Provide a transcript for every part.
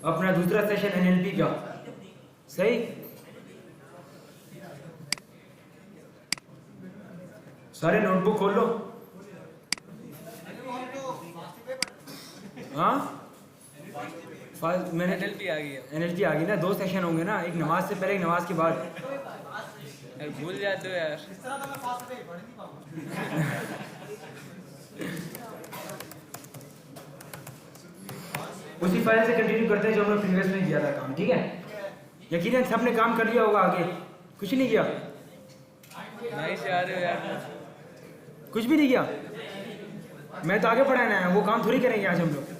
अपना दूसरा session NLP का। सही, सारे नोटबुक खोल लो। हाँ, मैंने एनएलपी आ गई है। एनएलपी आ गई ना, 2 सेशन होंगे ना, एक नमाज से पहले एक नमाज के बाद। यार भूल जाते हो यार। उसी फाइल से कंटिन्यू करते हैं जो हमने प्रीवियस में किया था काम। ठीक है, यकीनन सबने काम कर लिया होगा। आगे कुछ नहीं किया? नहीं से आ रहे हो यार, कुछ भी नहीं किया? मैं तो आगे पढ़ाना है, वो काम थोड़ी करेंगे आज हम लोग।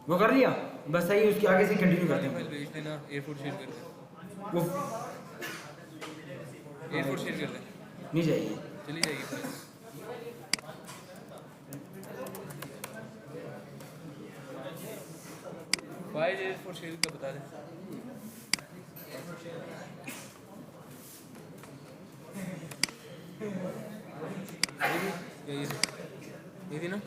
वो कर लिया, बस सही। उसके आगे से कंटिन्यू करते हैं। भेज देना, एयरपोर्ट शेयर कर दे। वो एयरपोर्ट शेयर कर दे। नहीं चाहिए, चली जाएगी फाइल। फाइल एयरपोर्ट शेयर का बता दे। ये थी ना?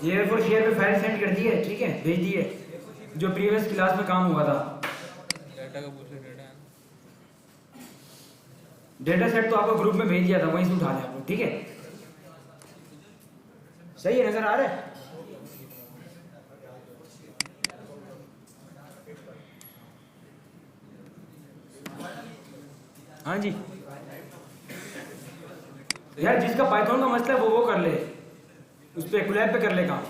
एयरपोर्ट शेयर पे फाइल सेंड कर दी है। ठीक है, भेज दी है, जो प्रीवियस क्लास में काम हुआ था। डाटा का पूछ रहे, डाटा डेटा सेट तो आपको ग्रुप में भेज दिया था, वहीं से उठा लें आप लोग। ठीक है, सही है, नजर आ रहा है? हाँ जी यार, जिसका पाइथन का मसला है वो कर ले, उस पे कोलैब पे कर ले काम।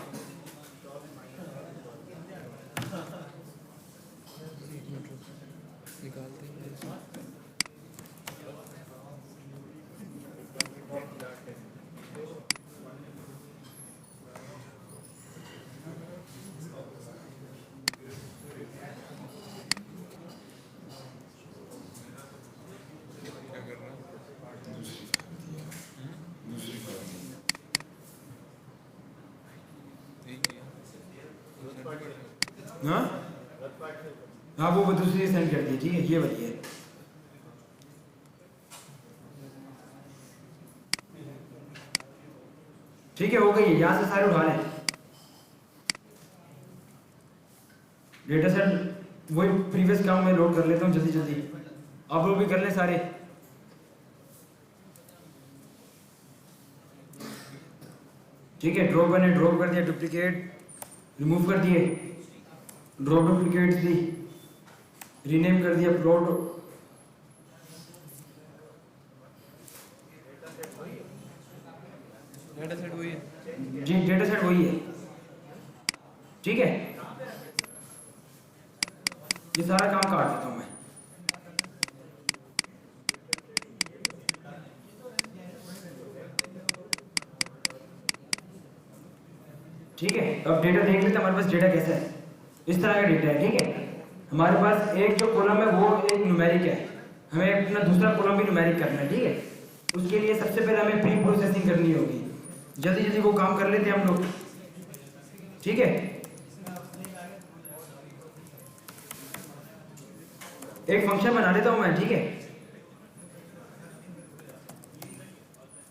निकालते हैं। हाँ हाँ, वो दूसरी सेंड कर दी। ठीक है, ये वाली है। ठीक है, हो गई है। यहाँ से सारे उठा लें डेटा सेट। वही प्रीवियस काम में लोड कर लेता हूँ जल्दी जल्दी, आप लोग भी कर लें सारे। ठीक है, ड्रॉप मैंने ड्रॉप कर दिया, डुप्लीकेट रिमूव कर दिए, ड्रॉप डुप्लीकेट्स दी, रीनेम कर दिया प्लॉट। डाटा सेट वही है जी, डेटा सेट वही है। ठीक है, ये सारा काम काट देता हूँ मैं। ठीक है, अब डेटा देख लेते हैं हमारे पास डेटा कैसा है। इस तरह का डेटा है। ठीक है, हमारे पास एक जो कॉलम है वो एक न्यूमेरिक है, हमें अपना दूसरा कॉलम भी न्यूमेरिक करना है। ठीक है, उसके लिए सबसे पहले हमें प्री प्रोसेसिंग करनी होगी। जल्दी जल्दी वो काम कर लेते हैं हम लोग। ठीक है, एक फंक्शन बना लेता हूं मैं। ठीक है,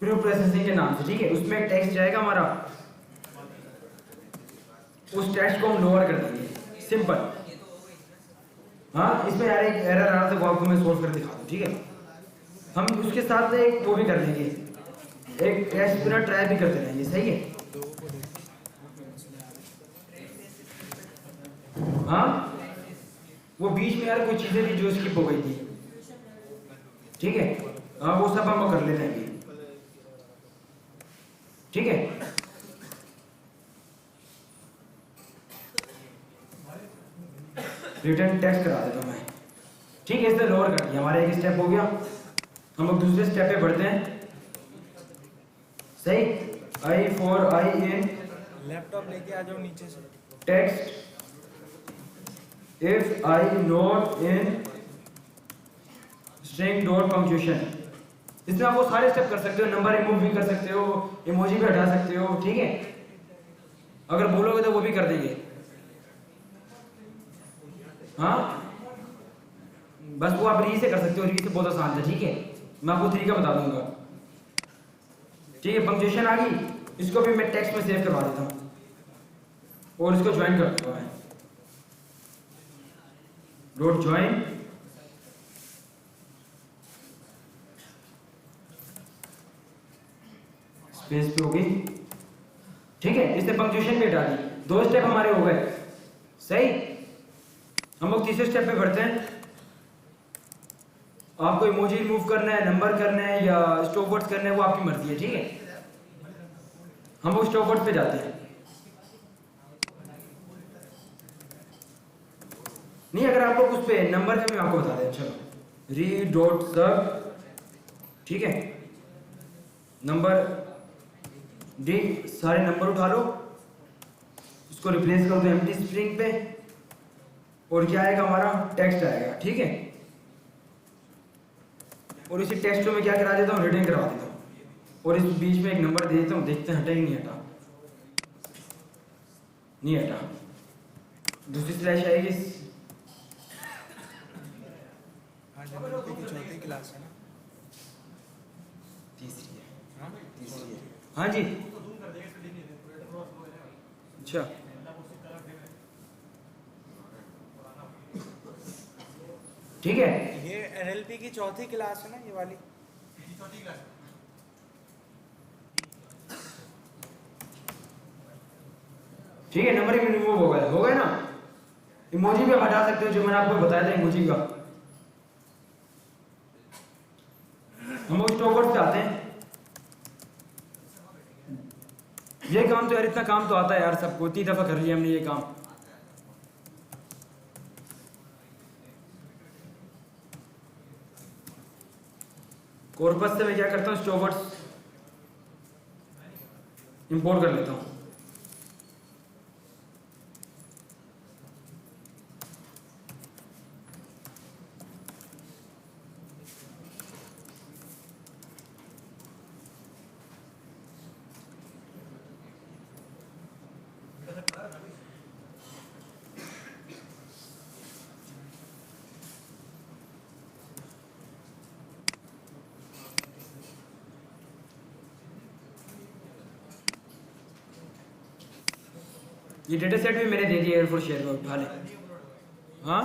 प्री प्रोसेसिंग के नाम से। ठीक है, उसमें एक टेक्स्ट जाएगा हमारा, उस टेक्स्ट को हम लोअर कर देंगे। सिंपल। हाँ, इसमें यार एक एरर आ रहा था, वो आपको मैं सोल्व कर दिखा दूं। ठीक है, हम उसके साथ एक वो भी कर लेंगे, एक टेस्ट बिना ट्राई भी करते रहेंगे। सही है? हाँ, वो बीच में यार कोई चीजें थी जो स्किप हो गई थी। ठीक है, हाँ, वो सब हम कर लेते हैं। ठीक है, रिटर्न टेक्स्ट करा देता हूं मैं। ठीक है, इसने लोअर कर दिया, हमारा एक स्टेप हो गया। हम लोग दूसरे स्टेप पे बढ़ते हैं। सही, I for I in laptop लेके आ जाओ नीचे से। Text if I not in string dot punctuation. इसमें आप वो सारे स्टेप कर सकते हो, नंबर रिमूव भी कर सकते हो, इमोजी भी हटा सकते हो। ठीक है, अगर बोलोगे तो वो भी कर देंगे। हाँ, बस वो आप री से कर सकते हो, री से बहुत आसान था। ठीक है, मैं आपको तरीका बता दूंगा। ठीक है, पंक्चुएशन आ गई, इसको भी मैं टेक्स्ट में सेव करवा देता हूँ और इसको ज्वाइन कर दूंगा मैं। डॉट ज्वाइन स्पेस पे होगी। ठीक है, इसने पंक्चुएशन भी हटा दी। 2 स्टेप हमारे हो गए। सही, हम लोग तीसरे स्टेप पे बढ़ते हैं। आपको इमोजी रिमूव करना है, नंबर करना है या स्टॉप वर्ड्स करना है, वो आपकी मर्जी है। ठीक है, हम लोग स्टॉप वर्ड्स पे जाते हैं। नहीं, अगर आप लोग उस पे नंबर का भी आपको बता दें। चलो, री डॉट सब, ठीक है, नंबर डी, सारे नंबर उठा लो, इसको रिप्लेस कर दो एम्प्टी स्ट्रिंग पे, और क्या आएगा हमारा, टेक्स्ट आएगा। ठीक है, और इसी टेक्स्ट में क्या करा देता हूँ, रिटर्न करवा देता हूँ, और इस बीच में एक नंबर दे देता हूँ। देखते हैं हटा ही नहीं हटा, नहीं हटा। दूसरी स्लैश आएगी। आज एनएलपी की चौथी क्लास है ना? तीसरी है। हाँ तीसरी है, हाँ जी। अच्छा, ठीक है, ये एनएलपी की चौथी क्लास है ना, ये वाली? ठीक है। नंबर रिमूव हो गया ना। इमोजी भी हटा सकते हो, जो मैंने आपको बताया था इमोजी का। हम लोग स्टॉप वर्ड्स पे आते हैं। ये काम तो यार, इतना काम तो आता है यार सबको, 3 दफा कर लिया हमने ये काम। कॉर्पस से मैं क्या करता हूँ, स्टॉप वर्ड्स इंपोर्ट कर लेता हूँ। ये डेटा सेट भी मैंने दे दिया एयरफोर्स शेयर में, उठा ले। हाँ,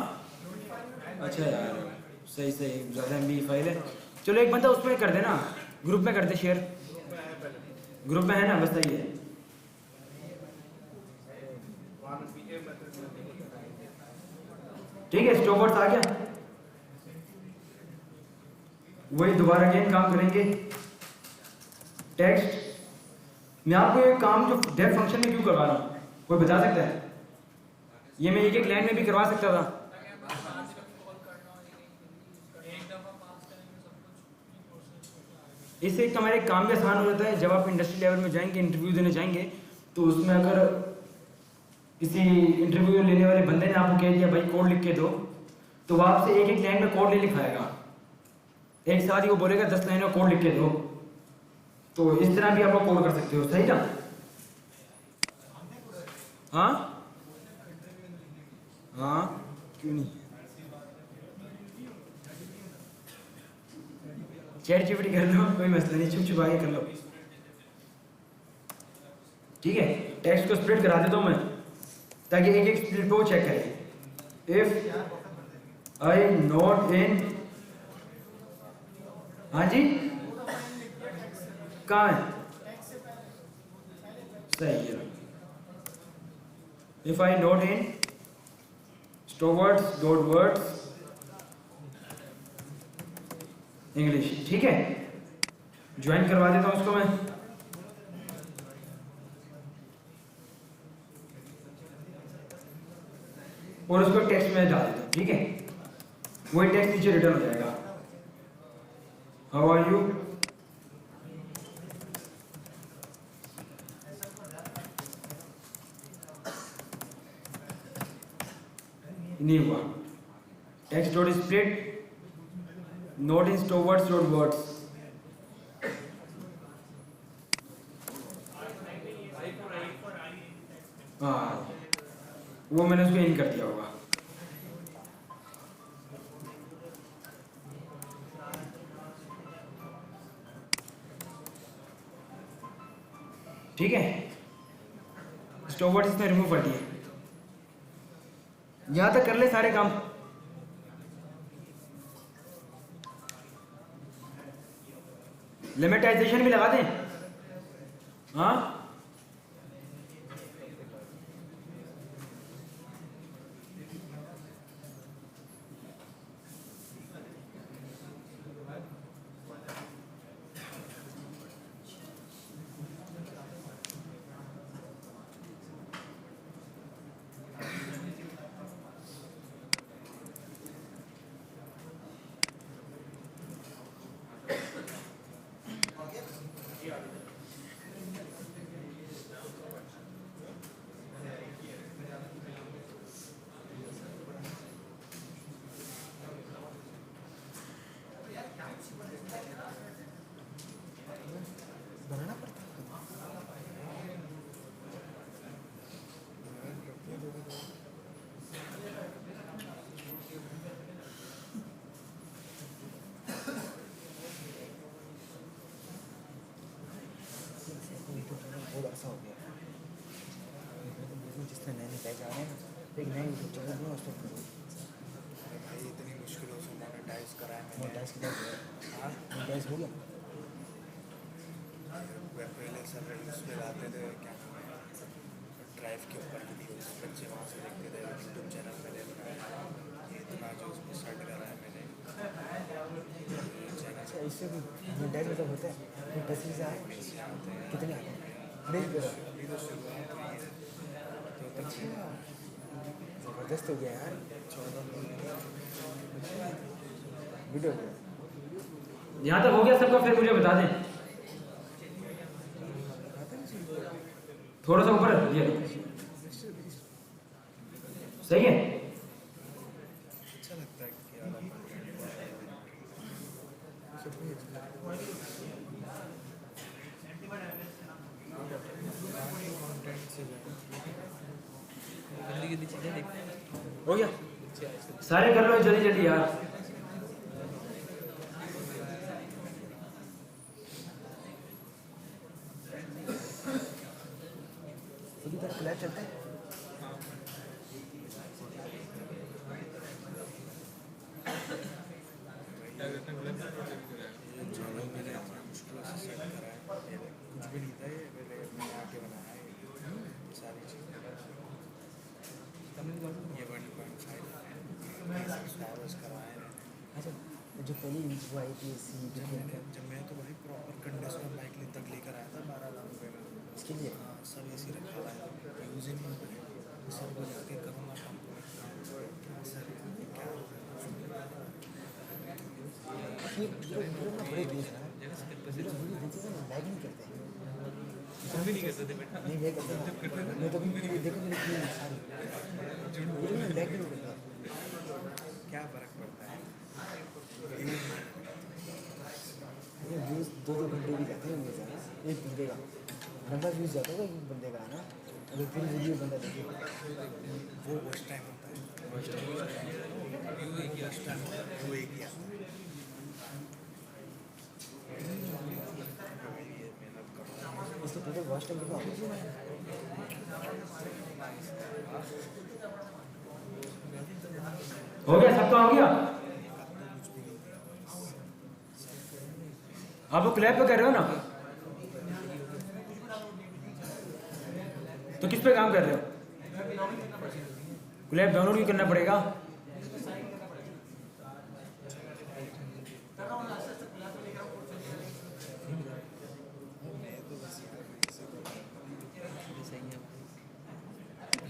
अच्छा यार, सही सही, ज़्यादा एमबी फाइल है। चलो एक बंदा उसमें कर देना, ग्रुप में कर दे शेयर। ग्रुप में है ना, बस सही है। ठीक है, स्टॉप वर्ड्स आ गया। वही दोबारा अगेन काम करेंगे। टेक्स्ट, मैं आपको ये काम जो डेफ फंक्शन में क्यों करवा रहा हूँ, कोई बता सकता है? ये मैं एक लाइन में भी करवा सकता था। इससे एक हमारे काम भी आसान हो जाता है। जब आप इंडस्ट्री लेवल में जाएंगे, इंटरव्यू देने जाएंगे, तो उसमें अगर किसी इंटरव्यू लेने वाले बंदे ने आपको कह दिया भाई कोड लिख के दो, तो वो आपसे एक लाइन में कोड नहीं लिखाएगा, एक साथ ही वो बोलेगा 10 लाइन में कोड लिख के दो। तो इस तरह भी आप लोग कोड कर सकते हो, सही ना? हाँ हाँ, क्यों नहीं? चैट जीपीटी कर लो, कोई मसला नहीं, छुप छुपा के कर लो। ठीक है, टेक्स्ट को स्प्लिट करा देता हूँ मैं, ताकि एक एक स्प्लिट को चेक करें। इफ आई नॉट इन, हाँ जी, कहाँ है? सही है। If I not in stop words dot words English. ठीक है, ज्वाइन करवा देता हूँ उसको मैं। और उसको टेक्स्ट में डाल देता हूँ। ठीक है, वही टेक्स्ट नीचे रिटर्न हो जाएगा। हाउ आर यू, नहीं हुआ। Text dot split not in stop words dot words. हाँ, वो मैंने उसको इन कर दिया होगा। ठीक है, स्टॉप वर्ड इसने रिमूव कर दिए। यहाँ तक कर ले सारे काम। लिमिटाइजेशन भी लगा दें। हाँ, बनाना पड़ता है। बहुत अर्सा हो गया जिससे नए नए पैसे आ रहे हैं ना, एक नई यूट्यूब चैनल में उस पर भाई इतनी मुश्किलों से मोनेटाइज करा है मैंने। मोनेटाइज कितना हुआ? हाँ, मोनेटाइज हो गया। पहले सर उस पर आते थे क्या ड्राइव के ऊपर वीडियोस बच्चे वहाँ से देखते थे, यूट्यूब चैनल मैंने बनाया, ये इतना जो उसमें सर्च करा है मैंने चैनल। अच्छा, इससे भी मोनेटाइज मतलब होता है? पैसे से आए कितने आते हैं? नहीं अभी तो शुरुआत हुई है तो अच्छा ज़बरदस्त हो गया यार। 14 वीडियो हो गया। यहाँ तक हो गया सबका, फिर मुझे बता दें। थोड़ा सा ऊपर ये सही है। अच्छा लगता है कि जल्दी जल्दी चीजें देखते हैं। हो गया, सारे कर लो जल्दी जल्दी यार। अभी तक क्लैश चलते हैं। मुश्किलों से सेट करा है, कुछ भी नहीं था ये, पहले मैंने आके बनाया है सारी चीज़ें। ये 1.5 सब्सक्राइबर्स कराए हैं। अच्छा, जो पहली वो आई थी जब मैं तो भाई प्रॉपर कंडीशनर बाइक तक लेकर आया था 12 लाख रुपये में। इसके लिए सब ऐसे रखा हुआ है, यूज़ ही नहीं हुआ। सर को जाके करूँगा काम सर क्या बड़े देश है लाइक नहीं करते हैं। तुम भी नहीं करते थे बेटा? नहीं मैं करता हूँ, मैं तो देखो मेरे की सारी लाइक नहीं करता। क्या फ़र्क पड़ता है? व्यूज़ 2-2 घंटे भी जाते हैं मेरे साथ, एक बंदे का लंबा व्यूज़ जाता होगा एक बंदे का, है ना। अगर फिर वीडियो बंदा देखे वो वॉच टाइम होता है, वॉच टाइम व्यू एक ही आता है, वो एक ही आता है। इससे टोटल वॉच टाइम कितना होता है? हो गया सबका, हो गया। आप लोग क्लैप पे कर रहे हो ना, तो किस पे काम कर रहे हो? क्लैप डाउनलोड भी करना पड़ेगा।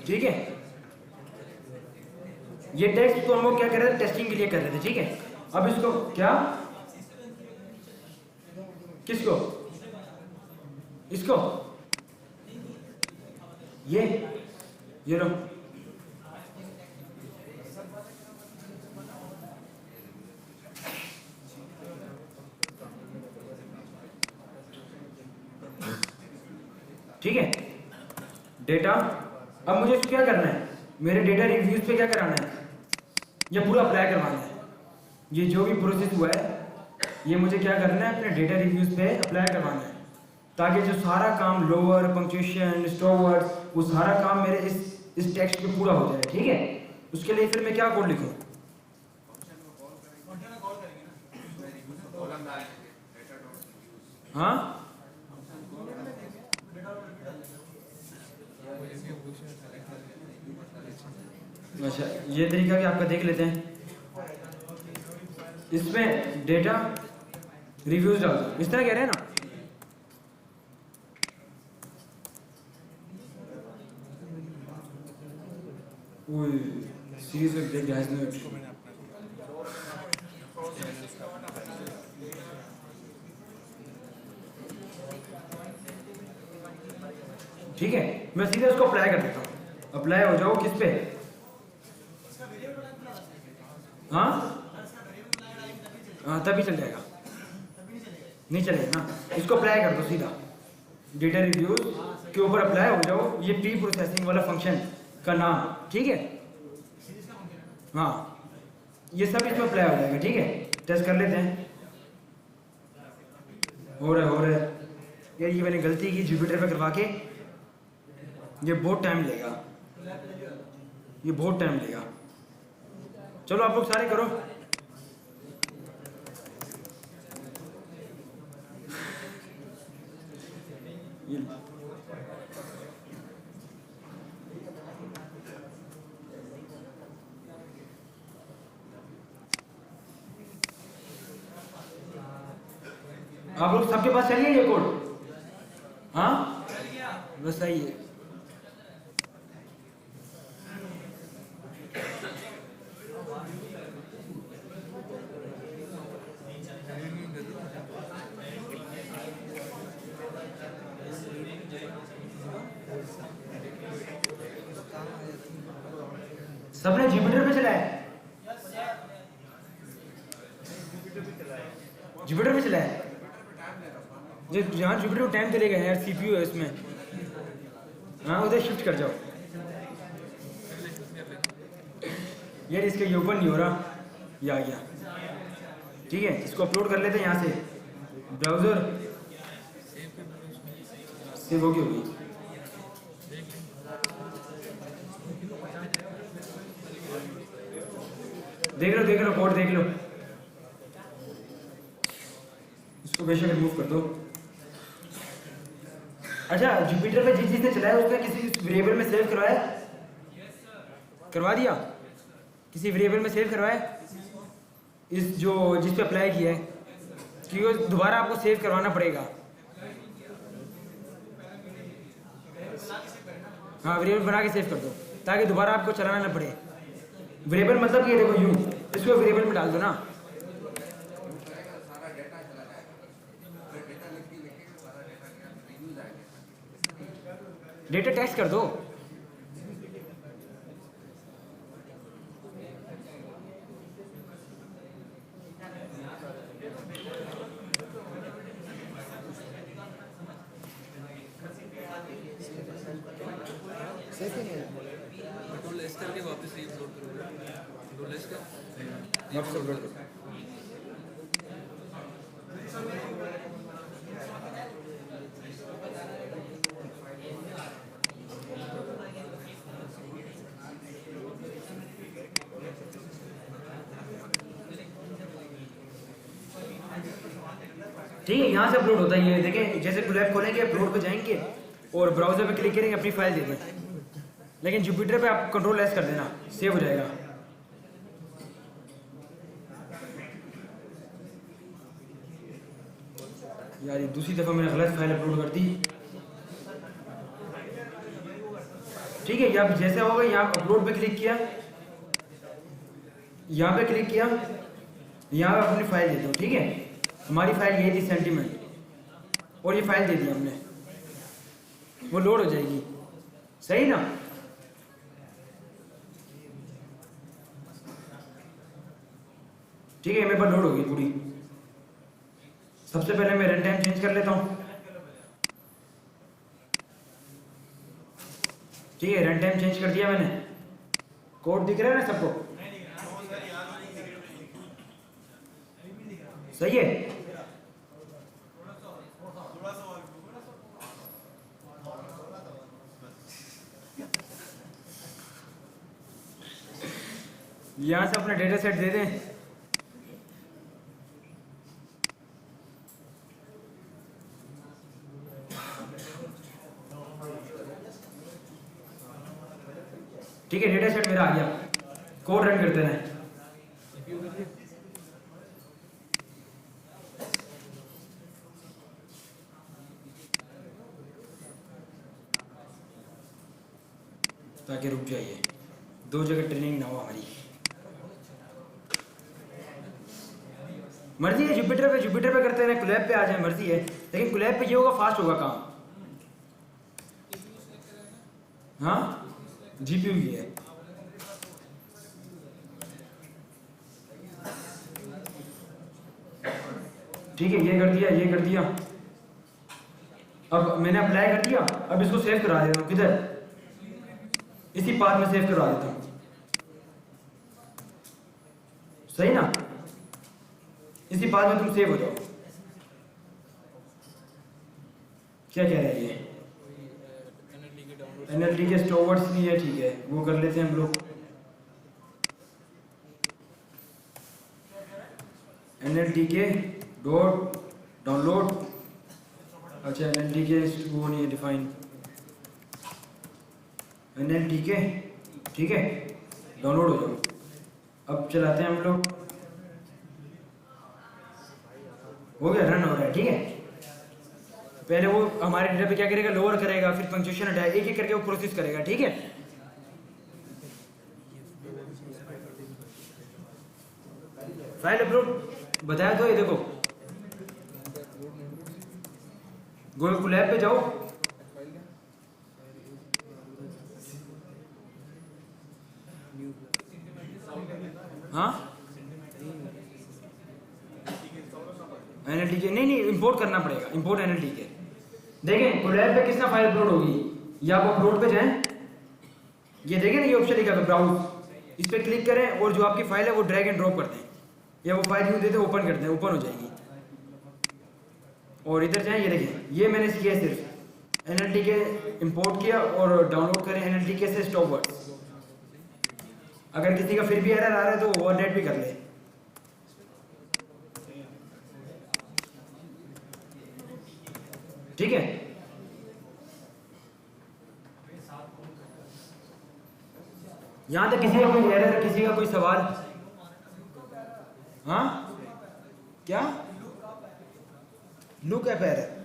ठीक है, ये टेक्स्ट तो हम लोग क्या कर रहे थे, टेस्टिंग के लिए कर रहे थे। ठीक है, अब इसको क्या, किसको, इसको, ये लो, ठीक है। डेटा, अब मुझे इसको क्या करना है, मेरे डेटा रिव्यूज पे क्या कराना है, ये पूरा अप्लाई करवाना है। ये जो भी प्रोसेस हुआ है ये मुझे क्या करना है, अपने डेटा रिव्यूज पे अप्लाई करवाना है। ताकि जो सारा काम लोअर पंक्चुएशन स्टॉप वर्ड्स वो सारा काम मेरे इस टेक्स्ट पे पूरा हो जाए, ठीक है। उसके लिए फिर मैं क्या कोड लिखूं? हाँ अच्छा, ये तरीका भी आपका देख लेते हैं। इसमें डेटा रिव्यूज डाल दो, इस तरह कह रहे हैं ना। सीरीज में ब्रेक हैज नो ठीक है, मैं सीधे उसको अप्लाई कर देता हूँ। अप्लाई हो जाओ किस पे? हाँ हाँ तभी चल जाएगा, नहीं चलेगा ना। इसको अप्लाई कर दो सीधा, डेटा रिव्यूज के ऊपर अप्लाई हो जाओ। ये प्री प्रोसेसिंग वाला फंक्शन का नाम, ठीक है। हाँ ये सब इसमें अप्लाई हो जाएगा, ठीक है। टेस्ट कर लेते हैं। हो रहा है यार, ये मैंने गलती की जुपिटर पे करवा के। ये बहुत टाइम लेगा, ये बहुत टाइम लेगा। चलो आप लोग सारे करो। आप लोग सबके पास चलिए ये कोड। हाँ बस सही है। सबने जुपिटर पे चलाया? जुपिटर पे चलाया? जो जहाँ जुपिटर को टाइम चलेगा यार, सीपीयू है इसमें। हाँ उधर शिफ्ट कर जाओ यार, इसका ये ओपन नहीं हो रहा। ये आ गया, ठीक है। इसको अपलोड कर लेते हैं यहाँ से। ब्राउजर सेव होगी होगी। देख लो कोड देख लो। इसको बेशक रिमूव कर दो। अच्छा, जुपिटर पे जिसने चलाया उसने किसी वेरिएबल में सेव करवाया? करवा दिया? किसी वेरिएबल में सेव करवाया इस जो जिस पे अप्लाई किया है? क्योंकि दोबारा आपको सेव करवाना पड़ेगा। हाँ वेरिएबल बना के सेव कर दो ताकि दोबारा आपको चलाना ना पड़े। वेरिएबल मतलब ये देखो यूं, इसको वेरिएबल में डाल दो ना। डेटा टेक्स्ट कर दो। कंट्रोल एस करके वापस से अपलोड करोगे। कंट्रोल एस कर वापस अपलोड करो। ठीक है, यहाँ से अपलोड होता है। ये देखें, जैसे टूलैब खोलेंगे अपलोड पे जाएंगे और ब्राउजर पे क्लिक करेंगे, अपनी फाइल दे दें। लेकिन जुपिटर पे आप कंट्रोल एस कर देना, सेव हो जाएगा। यार ये दूसरी दफा मैंने गलत फाइल अपलोड कर दी। ठीक है, यहाँ जैसे होगा यहाँ अपलोड पे क्लिक किया, यहाँ पे क्लिक किया, यहाँ पे अपनी फाइल दे दो। ठीक है, हमारी फाइल ये थी सेंटीमेंट, और ये फाइल दे दी हमने, वो लोड हो जाएगी। सही ना? ठीक है, मेरे पास लोड होगी पूरी। सबसे पहले मैं रन टाइम चेंज कर लेता हूँ। ठीक है, रन टाइम चेंज कर दिया मैंने। कोड दिख रहा है ना सबको? सही है। यहाँ से अपना डेटा सेट दे दें। ठीक है, डेटा सेट मेरा आ गया। कोड रन करते हैं। ताकि रुक जाइए, दो जगह ट्रेनिंग ना हो हमारी। मर्जी है जुपिटर पे करते हैं, कोलैब पे आ जाए, मर्जी है। लेकिन कोलैब पे ये होगा, फास्ट होगा काम। हाँ, जीपीयू की है। ठीक है, ये कर दिया। अब मैंने अप्लाई कर दिया। अब इसको सेव करा देता हूँ। किधर? इसी पाथ में सेव करवा देता हूँ। सही ना? इसी पाथ में तुम सेव हो जाओ। क्या कह रहे हैं ये? एनएलटी के स्टोवर्स नहीं है, ठीक है, वो कर लेते हैं हम लोग। एनएलटी के डॉट डाउनलोड। अच्छा, एनएलटी के वो नहीं है डिफाइन। एनएलटी के, ठीक है, डाउनलोड हो जाओ। अब चलाते हैं हम लोग। हो गया, रन हो रहा है। ठीक है, पहले वो हमारे डेटा पे क्या करेगा, लोअर करेगा, फिर पंक्चुएशन हटाएगा, एक एक करके वो प्रोसेस करेगा। ठीक है, फाइल अपलोड बताया तो। ये देखो, गूगल कोलैब पे जाओ। हाँ, एनएलटी के नहीं, इंपोर्ट करना पड़ेगा। इंपोर्ट एनएलटी के। देखें कोलैब पे किसना फाइल अपलोड होगी, या आप अपलोड पे जाएं, ये देखें ना, ये ऑप्शन लिखा है ब्राउज। इस पे क्लिक करें और जो आपकी फाइल है वो ड्रैग एंड ड्रॉप कर दें, या वो फाइल यूं देते ओपन कर दें, ओपन हो जाएगी। और इधर जाएं, ये देखें, ये मैंने किया है, सिर्फ एनएलटी के इंपोर्ट किया और डाउनलोड करें एनएलटी के से स्टॉप वर्ड्स। अगर किसी का फिर भी एरर आ रहा है तो ओवरराइट भी कर ले। ठीक है, यहां तक किसी का कोई एरर, किसी का कोई सवाल? हाँ, क्या लुक ऐप एरर?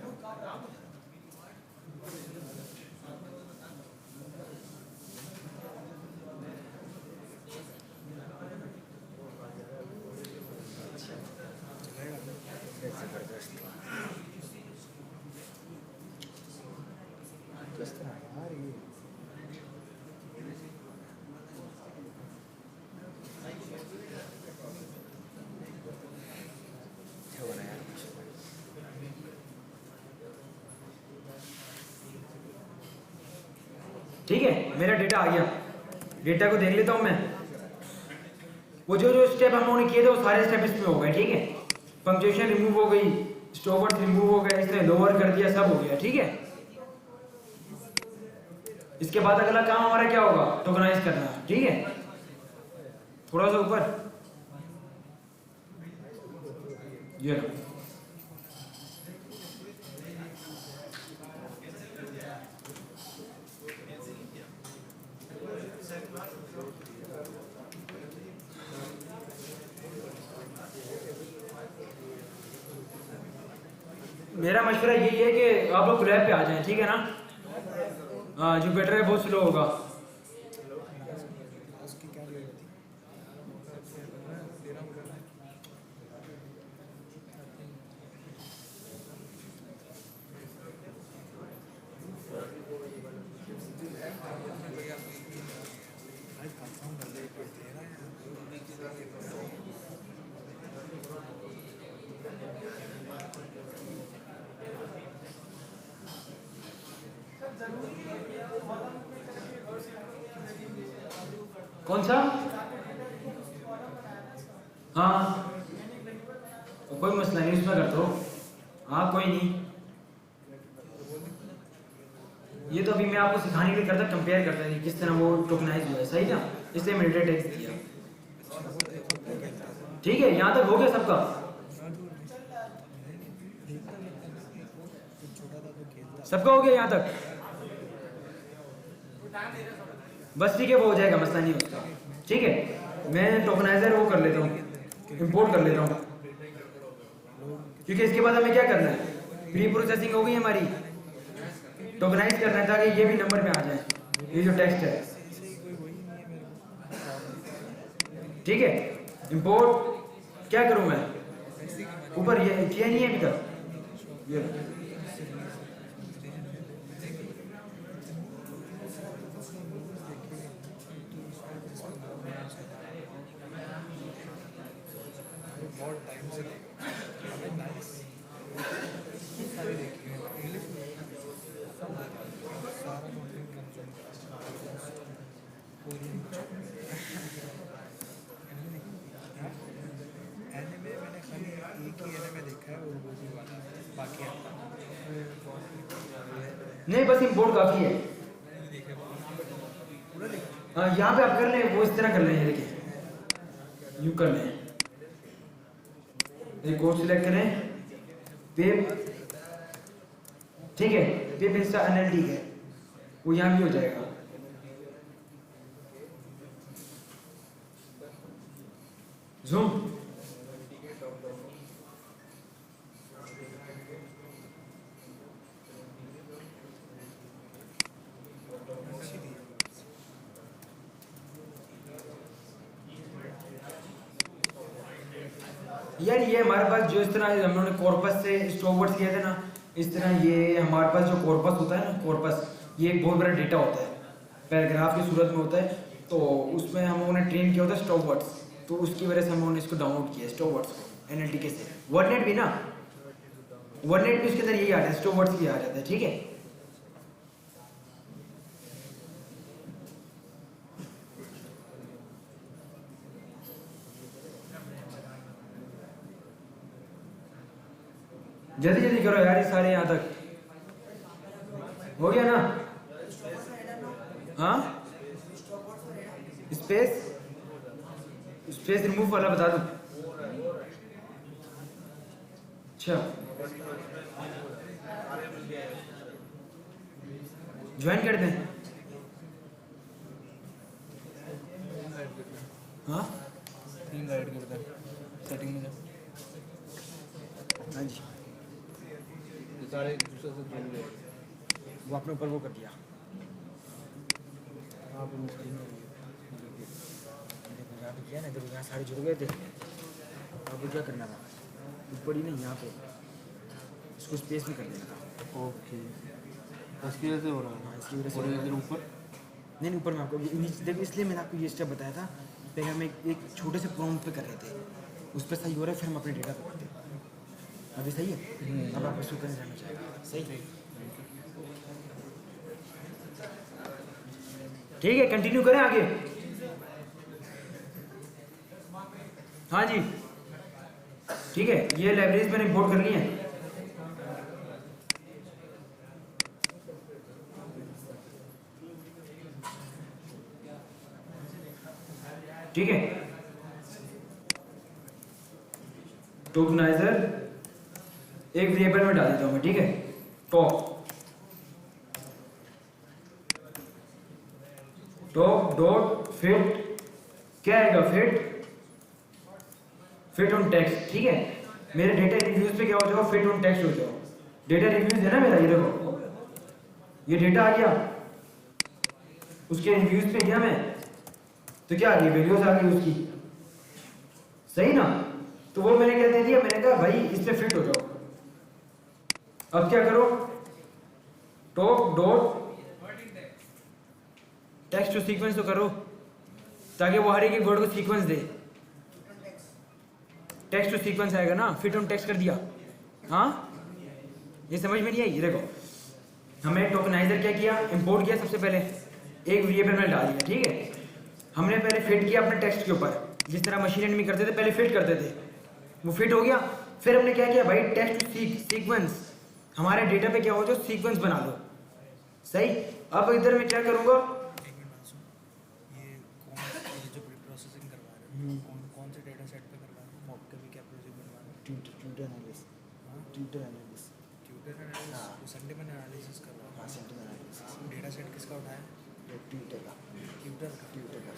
ठीक है, मेरा डेटा आ गया। डेटा को देख लेता हूं मैं। वो जो जो स्टेप हम लोगों ने किए थे वो सारे स्टेप इसमें हो गए। ठीक है, पंक्चुएशन रिमूव हो गई, स्टॉप रिमूव हो गया, इसने लोअर कर दिया, सब हो गया। ठीक है, इसके बाद अगला काम हमारा क्या होगा, टोकनाइज करना। ठीक है, थोड़ा सा ऊपर ये लो। मेरा मशवरा यही है कि आप लोग कोलैब पे आ जाएं। ठीक है ना? हाँ, जो बेटर है बहुत स्लो होगा। कौन सा? हाँ, तो कोई मसला नहीं, उसमें कर दो। हाँ, कोई नहीं। ये तो अभी मैं आपको सिखाने के लिए करता, कंपेयर करता कि किस तरह वो टोकनाइज हुआ है। सही ना? इसलिए मैंने डेटा टैग्स दिया। ठीक है, यहाँ तक हो गया सबका? सबका हो गया यहाँ तक? बस ठीक है, वो हो जाएगा, मसला नहीं उसका। ठीक है, मैं टोकनाइजर वो कर लेता हूँ, इंपोर्ट कर लेता हूँ, क्योंकि इसके बाद हमें क्या करना है, प्री प्रोसेसिंग हो गई हमारी, टोकनाइज करना है ताकि ये भी नंबर में आ जाए, ये जो टेक्स्ट है। ठीक है, इंपोर्ट क्या करूँ मैं, ऊपर ये किया नहीं है अभी तक, ये बहुत टाइम से हमें नाइस सारी देखी है इंग्लिश में सारा कंटेंट कंज्यूम कोरियन एनिमे मैंने खाली एक ही एनिमे देखा है और वो भी वाला बाकी नहीं, बस इंपोर्ट काफी है। हाँ, यहाँ पे आप कर लें, वो इस तरह कर लें, ये देखिए यूं कर लें, एक कोड सिलेक्ट करें, पेप, ठीक है, पेप इंस्टा एनएलटी है, वो यहाँ भी हो जाएगा। जूम यार, ये हमारे पास जो इस तरह हम लोगों ने कॉर्पस से स्टॉपवर्ड्स किए थे ना, इस तरह ये हमारे पास जो कॉर्पस होता है ना, कॉर्पस ये एक बहुत बड़ा डेटा होता है, पैराग्राफ की सूरत में होता है, तो उसमें हम लोगों ने ट्रेन किया होता है स्टॉपवर्ड्स, तो उसकी वजह से हम लोगों ने इसको डाउनलोड किया स्टॉपवर्ड्स को एनएलटी के से। वर्डनेट भी ना, वर्डनेट भी उसके अंदर यही आ जाता है, स्टॉपवर्ड्स भी आ जाता है। ठीक है, जल्दी जल्दी करो यार, ये सारे यहाँ तक हो गया ना? हाँ, स्पेस स्पेस रिमूव वाला बता दो। अच्छा, ज्वाइन कर दें? हाँ, तीन ऐड कर दे सेटिंग में जा, हाँ जी, सारे एक दूसरे से जुड़ गए। वो अपने ऊपर वो कर दिया। आप मुस्लिम यहाँ पे किया ना, जब यहाँ सारे जुड़ गए थे, आपको क्या करना था, ऊपर ही नहीं, यहाँ पे इसको स्पेस में कर देना था। ओके, इसकी वजह से हो रहा है। हाँ, इसकी वजह से और हो रहा है। इधर ऊपर नहीं ऊपर में आपको देखो, इसलिए मैंने आपको ये स्टेप बताया था, पहले हम एक छोटे से प्रॉम्प्ट पे कर रहे थे, उस पर सही हो रहा है, फिर हम अपने डेटा पे करते हैं। अभी सही है? अब आप इसको करने जाना चाहिए। सही, ठीक है, कंटिन्यू करें आगे। हाँ जी, ठीक है, ये लाइब्रेरीज मैंने इंपोर्ट करनी है। ठीक है, टोकनाइजर एक वेरिएबल में डाल देता हूं मैं। ठीक है, टॉप डॉट फिट, क्या आएगा, फिट ऑन टेक्स्ट। ठीक है, मेरे डेटा रिव्यूज पे क्या हो जाओ, फिट ऑन टेक्स्ट हो जाओ। डेटा रिव्यूज है ना मेरा, ये देखो, ये डेटा आ गया, उसके रिव्यूज पे गया मैं, तो क्या आ गई, वैल्यूज आ गई उसकी, सही ना? तो वो मैंने क्या दे दिया, मैंने कहा भाई इस पे फिट हो जाओ। अब क्या करो, top dot text to sequence तो करो, ताकि वो हर एक वर्ड को सीक्वेंस दे। टेक्स्ट टू सीक्वेंस आएगा ना, फिट ऑन टेक्स्ट कर दिया। हाँ, ये समझ में नहीं आई? ये देखो, हमें टोकनाइजर क्या किया, इंपोर्ट किया, सबसे पहले एक वेरिएबल में डाल दिया। ठीक है, हमने पहले फिट किया अपने टेक्स्ट के ऊपर, जिस तरह मशीन लर्निंग करते थे, पहले फिट करते थे, वो फिट हो गया। फिर हमने क्या किया भाई, टेक्स्ट टू सीक्वेंस, हमारे डेटा पे क्या हो जो सीक्वेंस बना लो। सही, अब इधर मैं क्या करूंगा, ये जो प्री प्रोसेसिंग करवा रहे कौन से डेटा सेट पे करवाना है? मॉक के भी क्या प्रोजेक्ट बनवाना है? Tutor analysis. हाँ ट्यूटर एनालिसिस। ट्यूटर एनालिसिस हाँ। वो संडे में एनालिसिस करवाना हाँ, सेंटर एनालिसिस। डेटा सेट किसका उठाया ये ट्यूटर का। ट्यूटर का ट्यूटर का।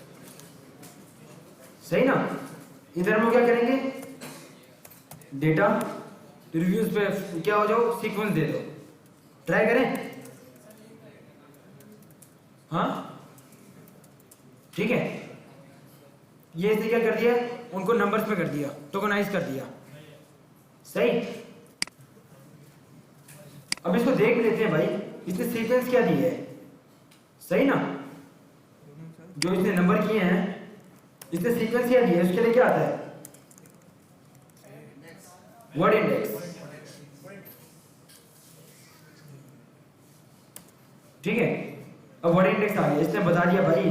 सही ना। इधर हम लोग क्या करेंगे, डेटा रिव्यूज पे क्या हो जाओ, सीक्वेंस दे दो, ट्राई करें। हाँ ठीक है, ये इसने क्या कर दिया, उनको नंबर्स में कर दिया, टोकनाइज कर दिया। सही, अब इसको देख लेते हैं भाई, इसने सीक्वेंस क्या दिया है। सही ना, जो इसने नंबर किए हैं, इसने सीक्वेंस क्या दिया है, उसके लिए क्या आता है, वर्ड इंडेक्स। ठीक है, अब वर्ड इंडेक्स आ गया, इसने बता दिया भाई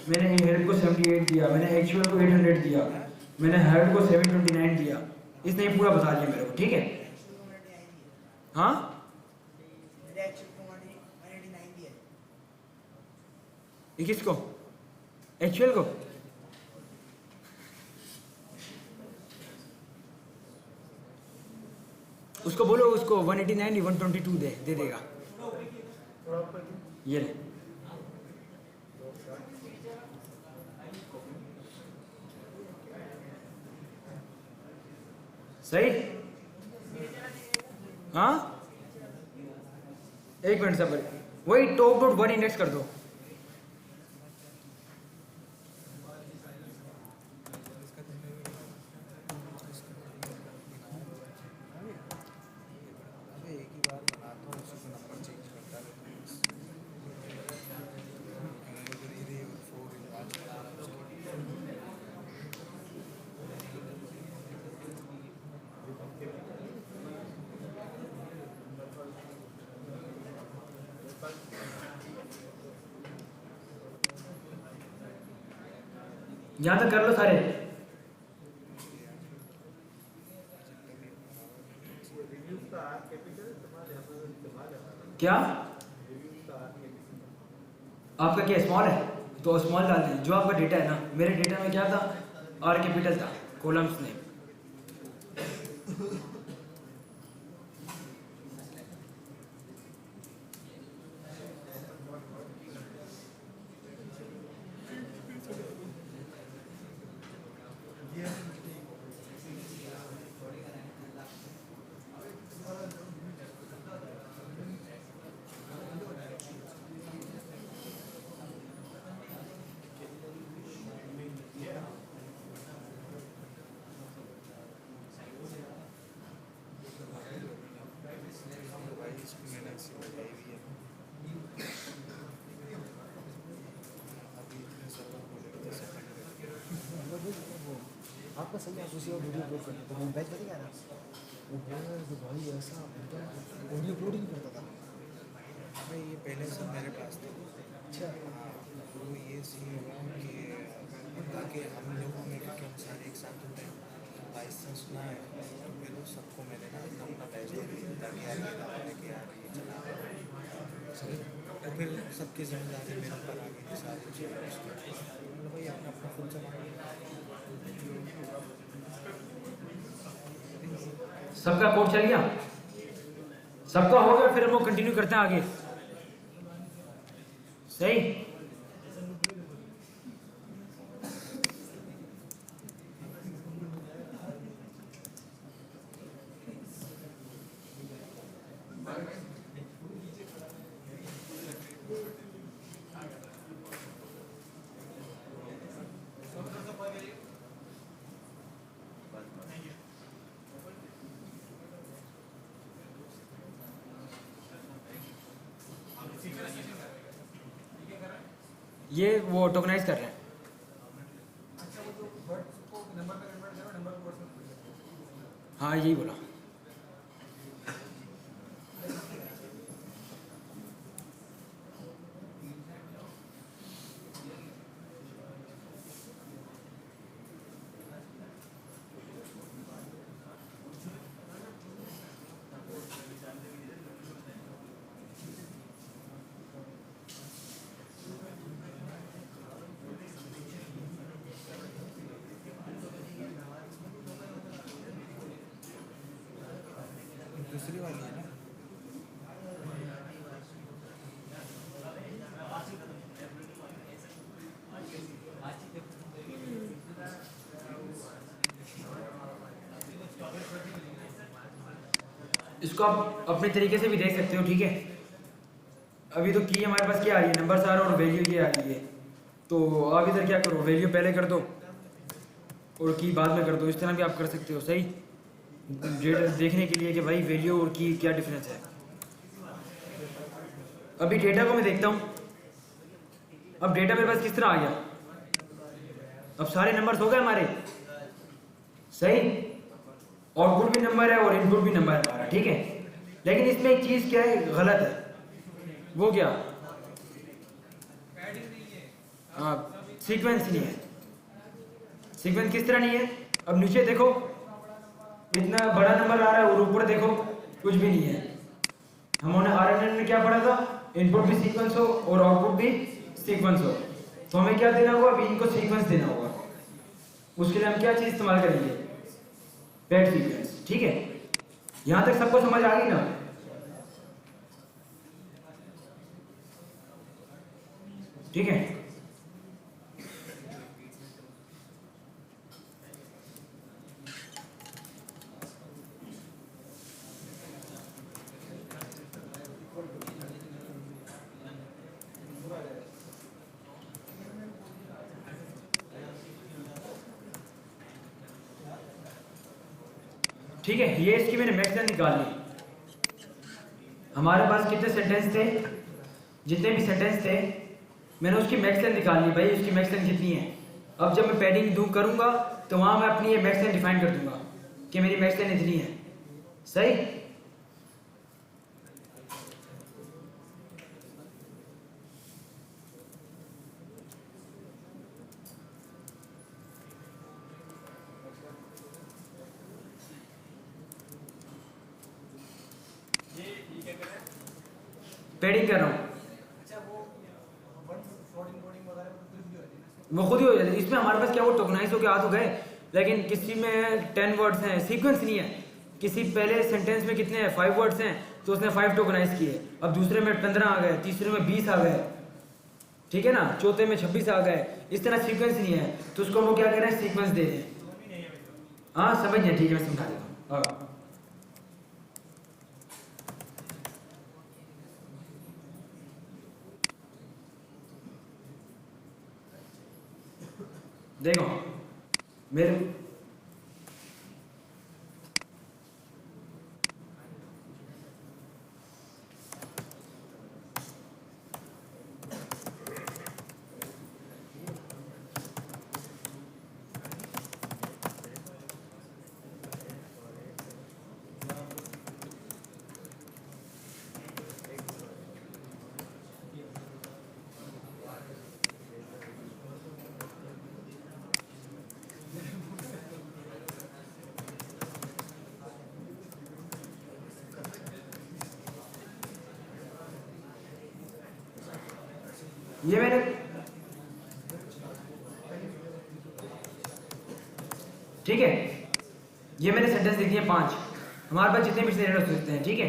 मैंने इनहेरिट को 78 दिया, मैंने एक्चुअल को 800 दिया, मैंने हायर्ड को 729 दिया, इसने ये पूरा बता दिया मेरे को। ठीक है, हाँ ये किसको, एक्चुअल को, उसको बोलो, उसको 189 122 दे देगा। ये ले, सही। हाँ एक मिनट सब, वही टॉप डॉट वर्ड इंडेक्स कर दो। अबे एक ही बार बनाता हूँ उसी को नंबर चेंज करता रहता हूँ बस। धीरे फोर आज बना रहा हूँ उसकी। यहां तक कर लो सारे। क्या आपका क्या स्मॉल है, तो स्मॉल डाल दें, जो आपका डेटा है ना, मेरे डेटा में क्या था, आर कैपिटल था, कॉलम्स ने। भाई इसको मैंने ऐसे लगाई हुई है। अभी इतने सर्वर बोले तो आपका सही है, आप उसी और वीडियो अपलोड करते तो वो बैच बताया ना, वो बोल रहे थे भाई ऐसा वीडियो अपलोड ही नहीं करता था। भाई ये पहले से मेरे पास थे। अच्छा। हाँ तो ये सीन हुआ कि ताकि हम लोगों में, क्योंकि हम सारे एक साथ होते हैं, लाइसेंस ना है तो फिर वो सबको मैंने ना अपना अपना बैच दे दिया ताकि यार ये ना बोले कि यार ये चला सही। तो फिर सबकी जिम्मेदारी मेरे ऊपर आ गई सारी चीज़ें उसकी। मतलब भाई अपना अपना खुद चला। सबका कोड चल गया, सबका हो गया, फिर हम लोग कंटिन्यू करते हैं आगे। सही, ये वो टोकनाइज कर रहे हैं। हाँ यही बोला। दूसरी वाली है ना। इसको आप अपने तरीके से भी देख सकते हो, ठीक है। अभी तो की हमारे पास क्या आ रही है, नंबर आ रहा है और वैल्यू ये आ रही है। तो आप इधर क्या करो, वैल्यू पहले कर दो और की बाद में कर दो, इस तरह भी आप कर सकते हो, सही। डेटा देखने के लिए कि भाई वैल्यू और की क्या डिफरेंस है। अभी डेटा को मैं देखता हूँ। अब डेटा मेरे पास किस तरह आ गया, अब सारे नंबर्स हो गए हमारे, सही। आउटपुट भी नंबर है और इनपुट भी नंबर है हमारा, ठीक है। लेकिन इसमें एक चीज़ क्या है, गलत है। वो क्या, सीक्वेंस नहीं है। सीक्वेंस किस तरह नहीं है, अब नीचे देखो इतना बड़ा नंबर आ रहा है और ऊपर देखो कुछ भी नहीं है। हमने आरएनएन में क्या पढ़ा था, इनपुट भी सीक्वेंस हो और आउटपुट भी सीक्वेंस हो। तो हमें क्या देना होगा, अभी इनको सीक्वेंस देना होगा। उसके लिए हम क्या चीज इस्तेमाल करेंगे, पैड सीक्वेंस, ठीक है। यहां तक सबको समझ आ गई ना। ठीक है, ठीक है। ये इसकी मैंने मैक्सिमम निकाल ली। हमारे पास कितने सेंटेंस थे, जितने भी सेंटेंस थे मैंने उसकी मैक्सिमम निकाल ली, भाई उसकी मैक्सिमम कितनी है। अब जब मैं पैडिंग दूं करूंगा तो वहां मैं अपनी ये मैक्सिमम डिफाइन कर दूंगा कि मेरी मैक्सिमम इतनी है, सही। पैडिंग कर रहा हूँ, वो खुद ही हो जाती है। इसमें हमारे पास क्या वो टोकनाइज होकर आ तो गए, लेकिन किसी में 10 वर्ड्स हैं, सीक्वेंस नहीं है। किसी पहले सेंटेंस में कितने हैं, 5 वर्ड्स हैं, तो उसने 5 टोकनाइज किए। अब दूसरे में 15 आ गए, तीसरे में 20 आ गए, ठीक है ना, चौथे में 26 आ गए। इस तरह सीक्वेंस नहीं है, तो उसको हम क्या कह रहे हैं, सीक्वेंस दे रहे हैं। हाँ समझ गए, ठीक है, मैं समझा देता हूँ। हाँ देखो मेरे ये मैंने ठीक है, ये मैंने सेंटेंस लिख दिए 5। हमारे पास जितने भी सेंटेंस हो सकते हैं, ठीक है,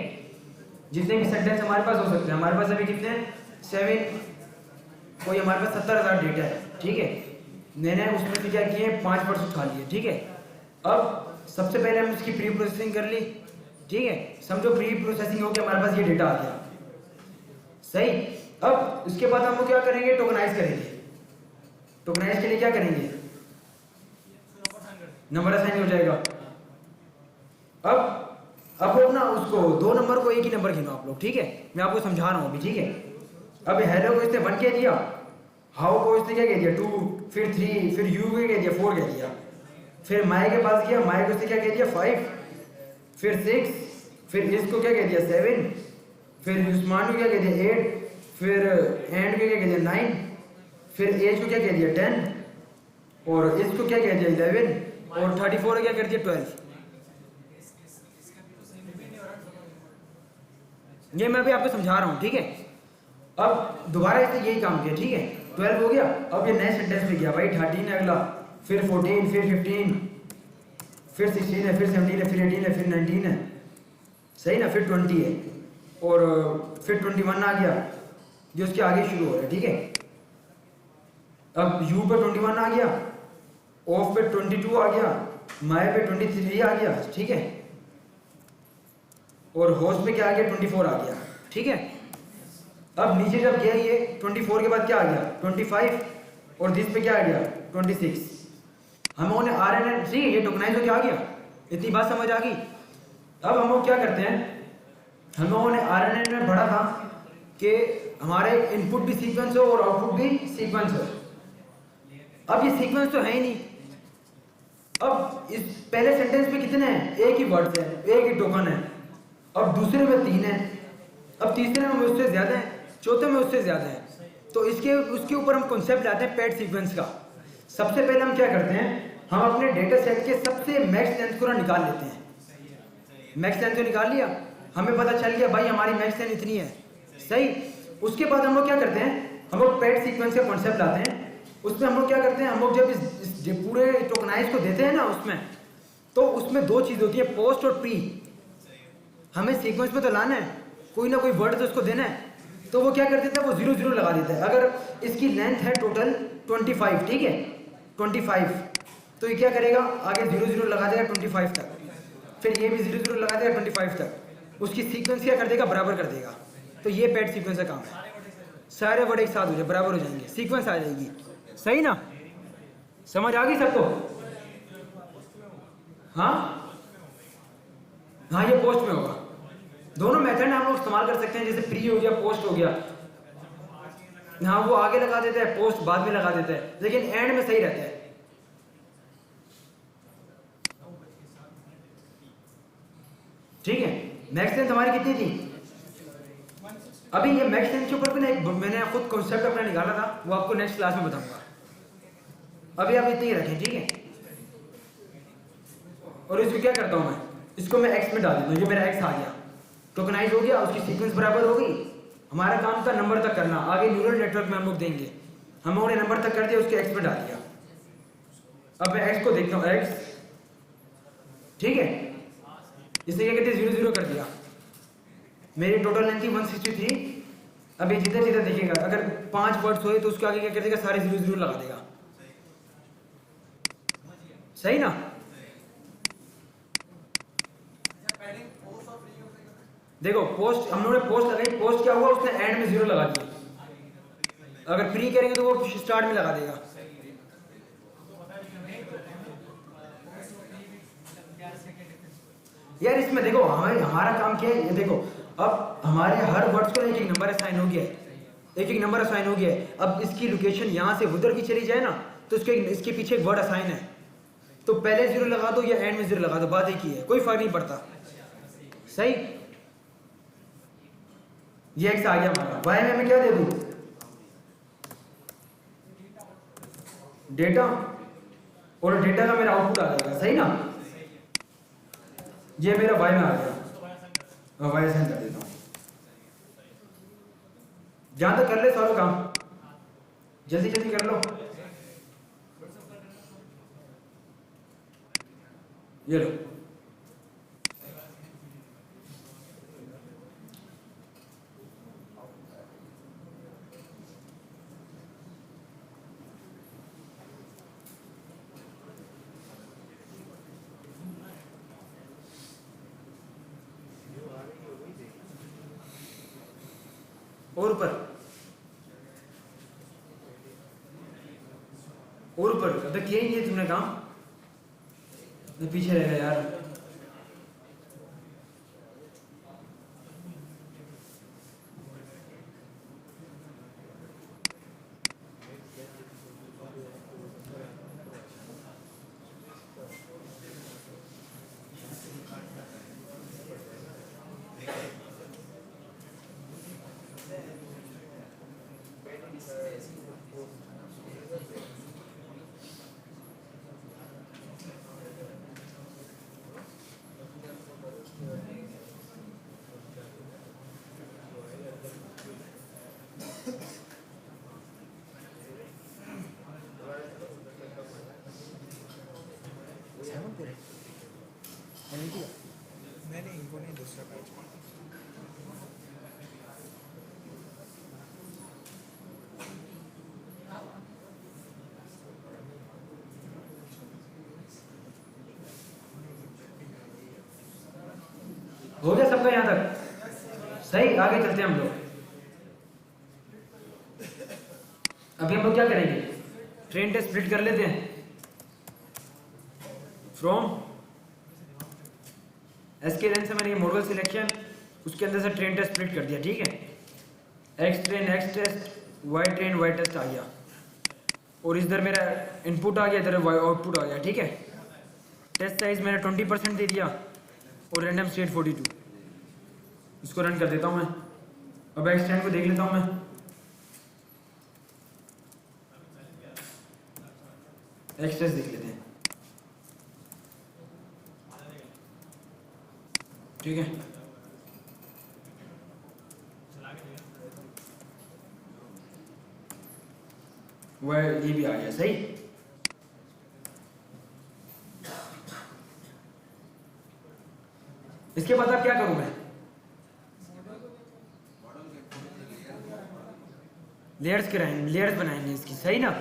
जितने भी सेंटेंस हमारे पास हो सकते हैं। हमारे पास अभी कितने हैं, 7। कोई हमारे पास 70,000 डेटा है, ठीक है। मैंने उसमें से क्या किए, 5% उठा लिए, ठीक है। अब सबसे पहले हमने उसकी प्री प्रोसेसिंग कर ली, ठीक है। समझो प्री प्रोसेसिंग हो के हमारे पास ये डेटा आ गया, सही। अब इसके बाद हम क्या करेंगे, टोकनाइज करेंगे। टोकनाइज के लिए क्या करेंगे, नंबर असाइन हो जाएगा। अब लोग ना उसको 2 नंबर को एक ही नंबर गिनो आप लोग, ठीक है। मैं आपको समझा रहा हूँ अभी, ठीक है। अब हेलो को इसने 1 कह दिया, हाउ को इसने क्या कह दिया 2, फिर 3, फिर यू को कह दिया 4 कह दिया। फिर माय के पास गया, माय को इसने क्या कह दिया 5, फिर 6, फिर इसको क्या कह दिया 7, फिर उस्मान को क्या कह दिया 8, फिर एंड को क्या कह दिया 9, फिर एज को क्या कह दिया 10, और इसको क्या कह दिया 11, और 34 को क्या कर दिया 12। ये मैं भी आपको समझा रहा हूँ, ठीक है। अब दोबारा इसने यही काम किया, ठीक है। 12 हो गया। अब ये नए सेंटेंस में गया, भाई 13 है अगला, फिर 14, फिर 15, फिर 16 है, फिर 17 है, फिर 18 है, फिर 19 है, सही ना, फिर 20 है और फिर 21 आ गया जो उसके आगे शुरू हो रहा है, ठीक है। अब यू पे 21 आ गया, ऑफ पे 22 आ गया, माय पे 23 आ गया, ठीक है, और होस्ट पे क्या आ गया 24 आ गया, ठीक है। अब नीचे जब गया ये 24 के बाद क्या आ गया 25 और दिस पे क्या आ गया 26। हम उन्हें RNN सी ये टोकनाइज हो क्या आ गया, इतनी बात समझ आ गई। अब हम लोग क्या करते हैं, हम लोगों ने RNN में पढ़ा था कि हमारे इनपुट भी सीक्वेंस हो और आउटपुट भी सीक्वेंस हो। अब ये सीक्वेंस तो है ही नहीं। अब इस पहले सेंटेंस में कितने हैं, एक ही वर्ड्स है, एक ही टोकन है। अब दूसरे में 3 है, अब तीसरे में उससे ज्यादा है, चौथे में उससे ज्यादा है। तो इसके उसके ऊपर हम कॉन्सेप्ट लाते हैं पैड सीक्वेंस का। सबसे पहले हम क्या करते हैं, हम अपने डेटा सेट के सबसे मैक्स लेंथ को ना निकाल लेते हैं। मैक्स लेंथ को निकाल लिया, हमें पता चल गया भाई हमारी मैक्स लेंथ इतनी है, सही। उसके बाद हम लोग क्या करते हैं, हम लोग पैड सीक्वेंस का कॉन्सेप्ट लाते हैं। उसमें हम लोग क्या करते हैं, हम लोग जब इस पूरे टोकनाइज को देते हैं ना उसमें, तो उसमें 2 चीज होती है, पोस्ट और प्री। हमें सीक्वेंस में तो लाना है, कोई ना कोई वर्ड तो उसको देना है। तो वो क्या कर देता है, वो 0 0 लगा देता है। अगर इसकी लेंथ है टोटल 25, ठीक है 25, तो ये क्या करेगा, आगे 0 0 लगा देगा 25 तक, फिर ये भी 0 0 लगा देगा 25 तक। उसकी सीक्वेंस क्या कर देगा, बराबर कर देगा। तो ये पैड सीक्वेंस का काम है। सारे वर्ड एक साथ हो जाए, बराबर हो जाएंगे, सीक्वेंस आ जाएगी, सही ना। समझ आ गई सबको? हाँ हाँ, ये पोस्ट में होगा। दोनों मेथड हम लोग इस्तेमाल कर सकते हैं, जैसे प्री हो गया, पोस्ट हो गया। हाँ, वो आगे लगा देता है, पोस्ट बाद में लगा देता है, लेकिन एंड में सही रहता है। ठीक है, मैक्स लेंथ हमारी कितनी थी? अभी ये मैक्स लेंथ के ऊपर भी ना एक मैंने खुद कॉन्सेप्ट अपना निकाला था, वो आपको नेक्स्ट क्लास में बताऊंगा। अभी आप इतनी ही रखें, ठीक है। और इसको क्या करता हूं मैं, इसको मैं एक्स में डाल देता हूँ। ये मेरा एक्स आ गया, टोकनाइज हो गया, उसकी सीक्वेंस बराबर हो गई। हमारा काम था नंबर तक करना, आगे न्यूरल नेटवर्क में हम लोग देंगे। हम लोगों ने नंबर तक कर दिया, उसके एक्स में डाल दिया। अब मैं एक्स को देखता हूँ, एक्स, ठीक है, इसे क्या कहते हैं 0 0 कर दिया। मेरी टोटल लेंथ थी 163। अब ये जिधर जिधर दिखेगा, अगर 5 वर्ड्स हुए तो उसके आगे क्या कर देगा, सारे 0 0 लगा देगा, सही ना। देखो पोस्ट, हम लोगों ने पोस्ट लगाई, पोस्ट क्या हुआ, उसने एंड में 0 लगा दिया। अगर प्री करेंगे तो वो स्टार्ट में लगा देगा। यार इसमें देखो हमारा काम क्या है, ये देखो अब हमारे हर वर्ड्स को एक एक नंबर असाइन हो गया है, एक एक नंबर असाइन हो गया है। अब इसकी लोकेशन यहाँ से उधर की चली जाए ना, तो इसके पीछे एक वर्ड असाइन है, तो पहले 0 लगा दो या एंड में 0 लगा दो, बात एक ही है, कोई फर्क नहीं पड़ता, सही। ये एक्स आ गया हमारा। वाई में मैं क्या दे दूं, डेटा, और डेटा का मेरा आउटपुट आ जाएगा, सही ना। ये मेरा वाई में आ गया, मैं वाई असाइन कर देता हूं। जहां तक कर ले सारों काम, जल्दी जल्दी कर लो। ये लो, और ऊपर और ऊपर, अब तक किया ही नहीं तुमने काम, मैं पीछे रह गया यार। मैंने इनको नहीं दूसरा बैच में हो गया सबका यहाँ तक? सही, आगे चलते हैं हम लोग। अभी हम लोग क्या करेंगे? ट्रेन टेस्ट स्प्लिट कर लेते हैं फ्रॉम एसके रेंज से। मैंने ये मॉडल सिलेक्शन उसके अंदर से ट्रेन टेस्ट स्प्लिट कर दिया, ठीक है। X train X test, Y train Y test आ गया, और इधर मेरा इनपुट आ गया, इधर आउटपुट आ गया, ठीक है। टेस्ट साइज मैंने 20% दे दिया और रैंडम स्टेट 42। इसको रन कर देता हूँ मैं। अब एक्स ट्रेन को देख लेता हूँ मैं। एक्स टेस्ट देख लेते हैं, ठीक है। वह ये भी आ गया, सही। इसके बाद अब क्या करूं मैं? लेयर्स बनाएंगे इसकी, सही ना।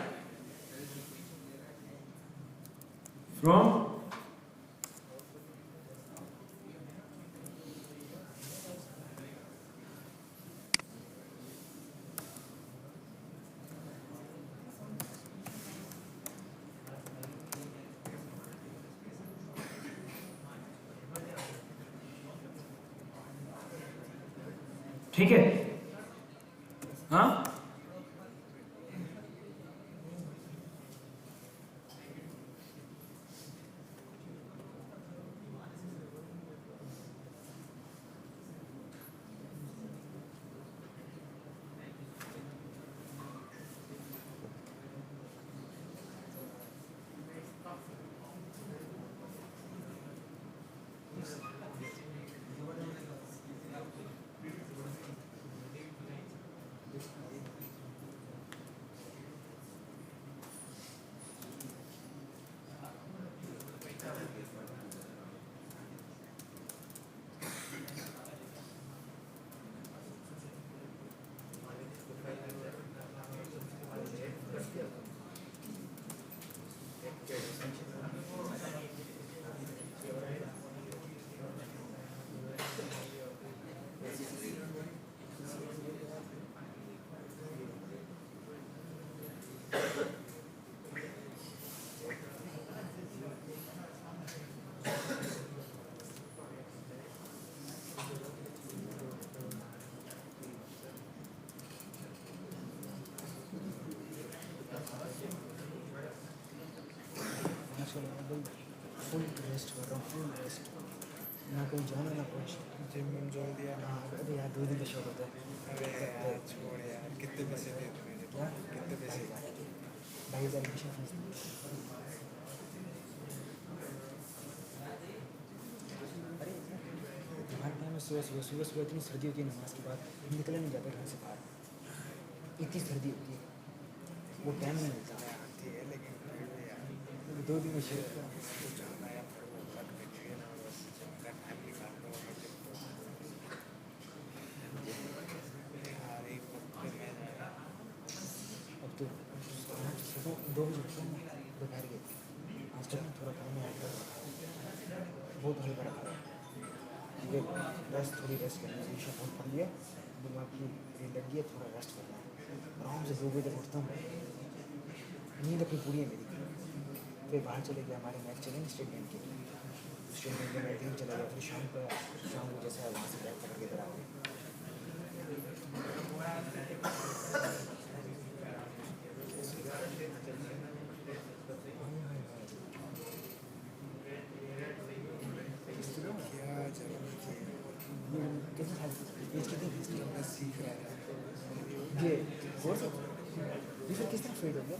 फ्रॉम ठीक है, हाँ। फुल रेस्ट कर रहा हूँ, फुल रेस्ट। ना कहीं जाना ना कुछ। जिम में जोड़ दिया। हाँ, अरे यार 2 दिन का शौक होता है। अरे यार छोड़ यार, कितने पैसे दिए तुम्हें? क्या? कितने पैसे? 2,500 एडमिशन फीस। अरे तुम्हारे टाइम में सुबह इतनी सर्दी होती है, नमाज के बाद निकला नहीं जाता घर से बाहर, इतनी सर्दी होती है, वो टाइम नहीं मिलता। आती है लेकिन फिर भी यार 2 दिन में शेयर तो जाना या फिर वो कर देंगे ना, बस अगर टाइम निकाल लो यार। एक वक्त पे मैं जाना अब तो सुबह 2 बजे उठता हूँ, दोपहर के। आजकल ना थोड़ा काम में आता है, बहुत हल्का रखा है, ठीक है। बस थोड़ी रेस्ट करनी है, ईशा बहुत पड़ लिया, दिमाग की लग गई है, थोड़ा रेस्ट करना है। आराम से 2 बजे तक उठता हूँ, नींद अपनी पूरी है मेरी। फिर बाहर चले गए, हमारे मैच चलेंगे स्टेट बैंक के, स्टेट बैंक के मैच चला गया। फिर शाम को जैसे है वहाँ से बैग पकड़ के इधर आ गए। क्या जरूरत है? कितने साल एज कितनी है? मैं सीख रहा था। ये कोर्स ये फिर किस तरह फेड हो गया?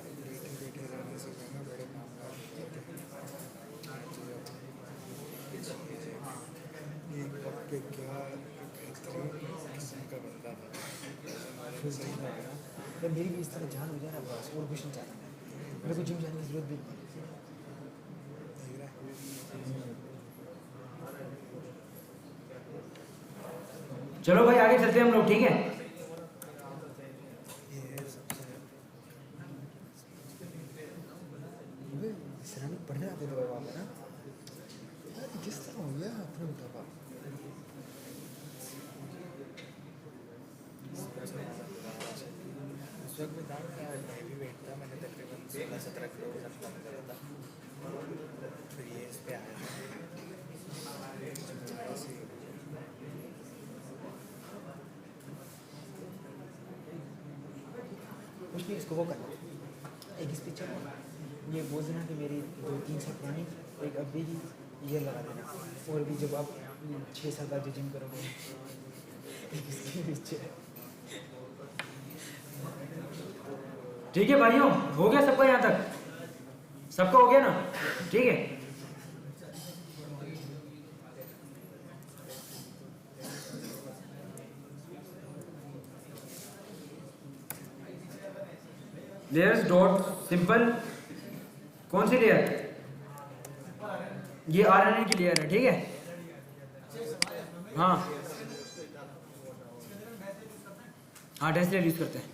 बैठे बैठे रहने से मैं बड़े काम कर एक वक्त पे क्या बेहतरीन किस्म का बंदा था। फिर सही लग रहा है मेरी भी इस तरह जान हो जाए ना, बस और कुछ नहीं चाहता। मेरे को जिम जाने की जरूरत भी नहीं। देख रहा है चलो भाई आगे चलते हैं हम लोग, ठीक है। ये सबसे सिरामिक पढ़ने आते थे भाई वहाँ पे ना यार, किस तरह हो गया अपने मुताबिक। उस वक्त में दाम क्या हैवी वेट था, मैंने तकरीबन 16-17 किलो वजन कम करा था, फिर ये इस पे आया था। कुछ नहीं, इसको वो करना, एक इस पिक्चर में ये बोल देना कि मेरी 2-3 साल पुरानी एक अभी की ये लगा देना, और भी जब आप 6 साल बाद जो जिम करोगे एक इसके पीछे। ठीक है भाइयों, हो गया सबका यहाँ तक? सबका हो गया ना? ठीक है। लेयर्स डॉट सिंपल, कौन सी लेयर? ये आरएनए की लेयर है, ठीक है। हाँ हाँ, टेस्ट लेयर यूज करते हैं।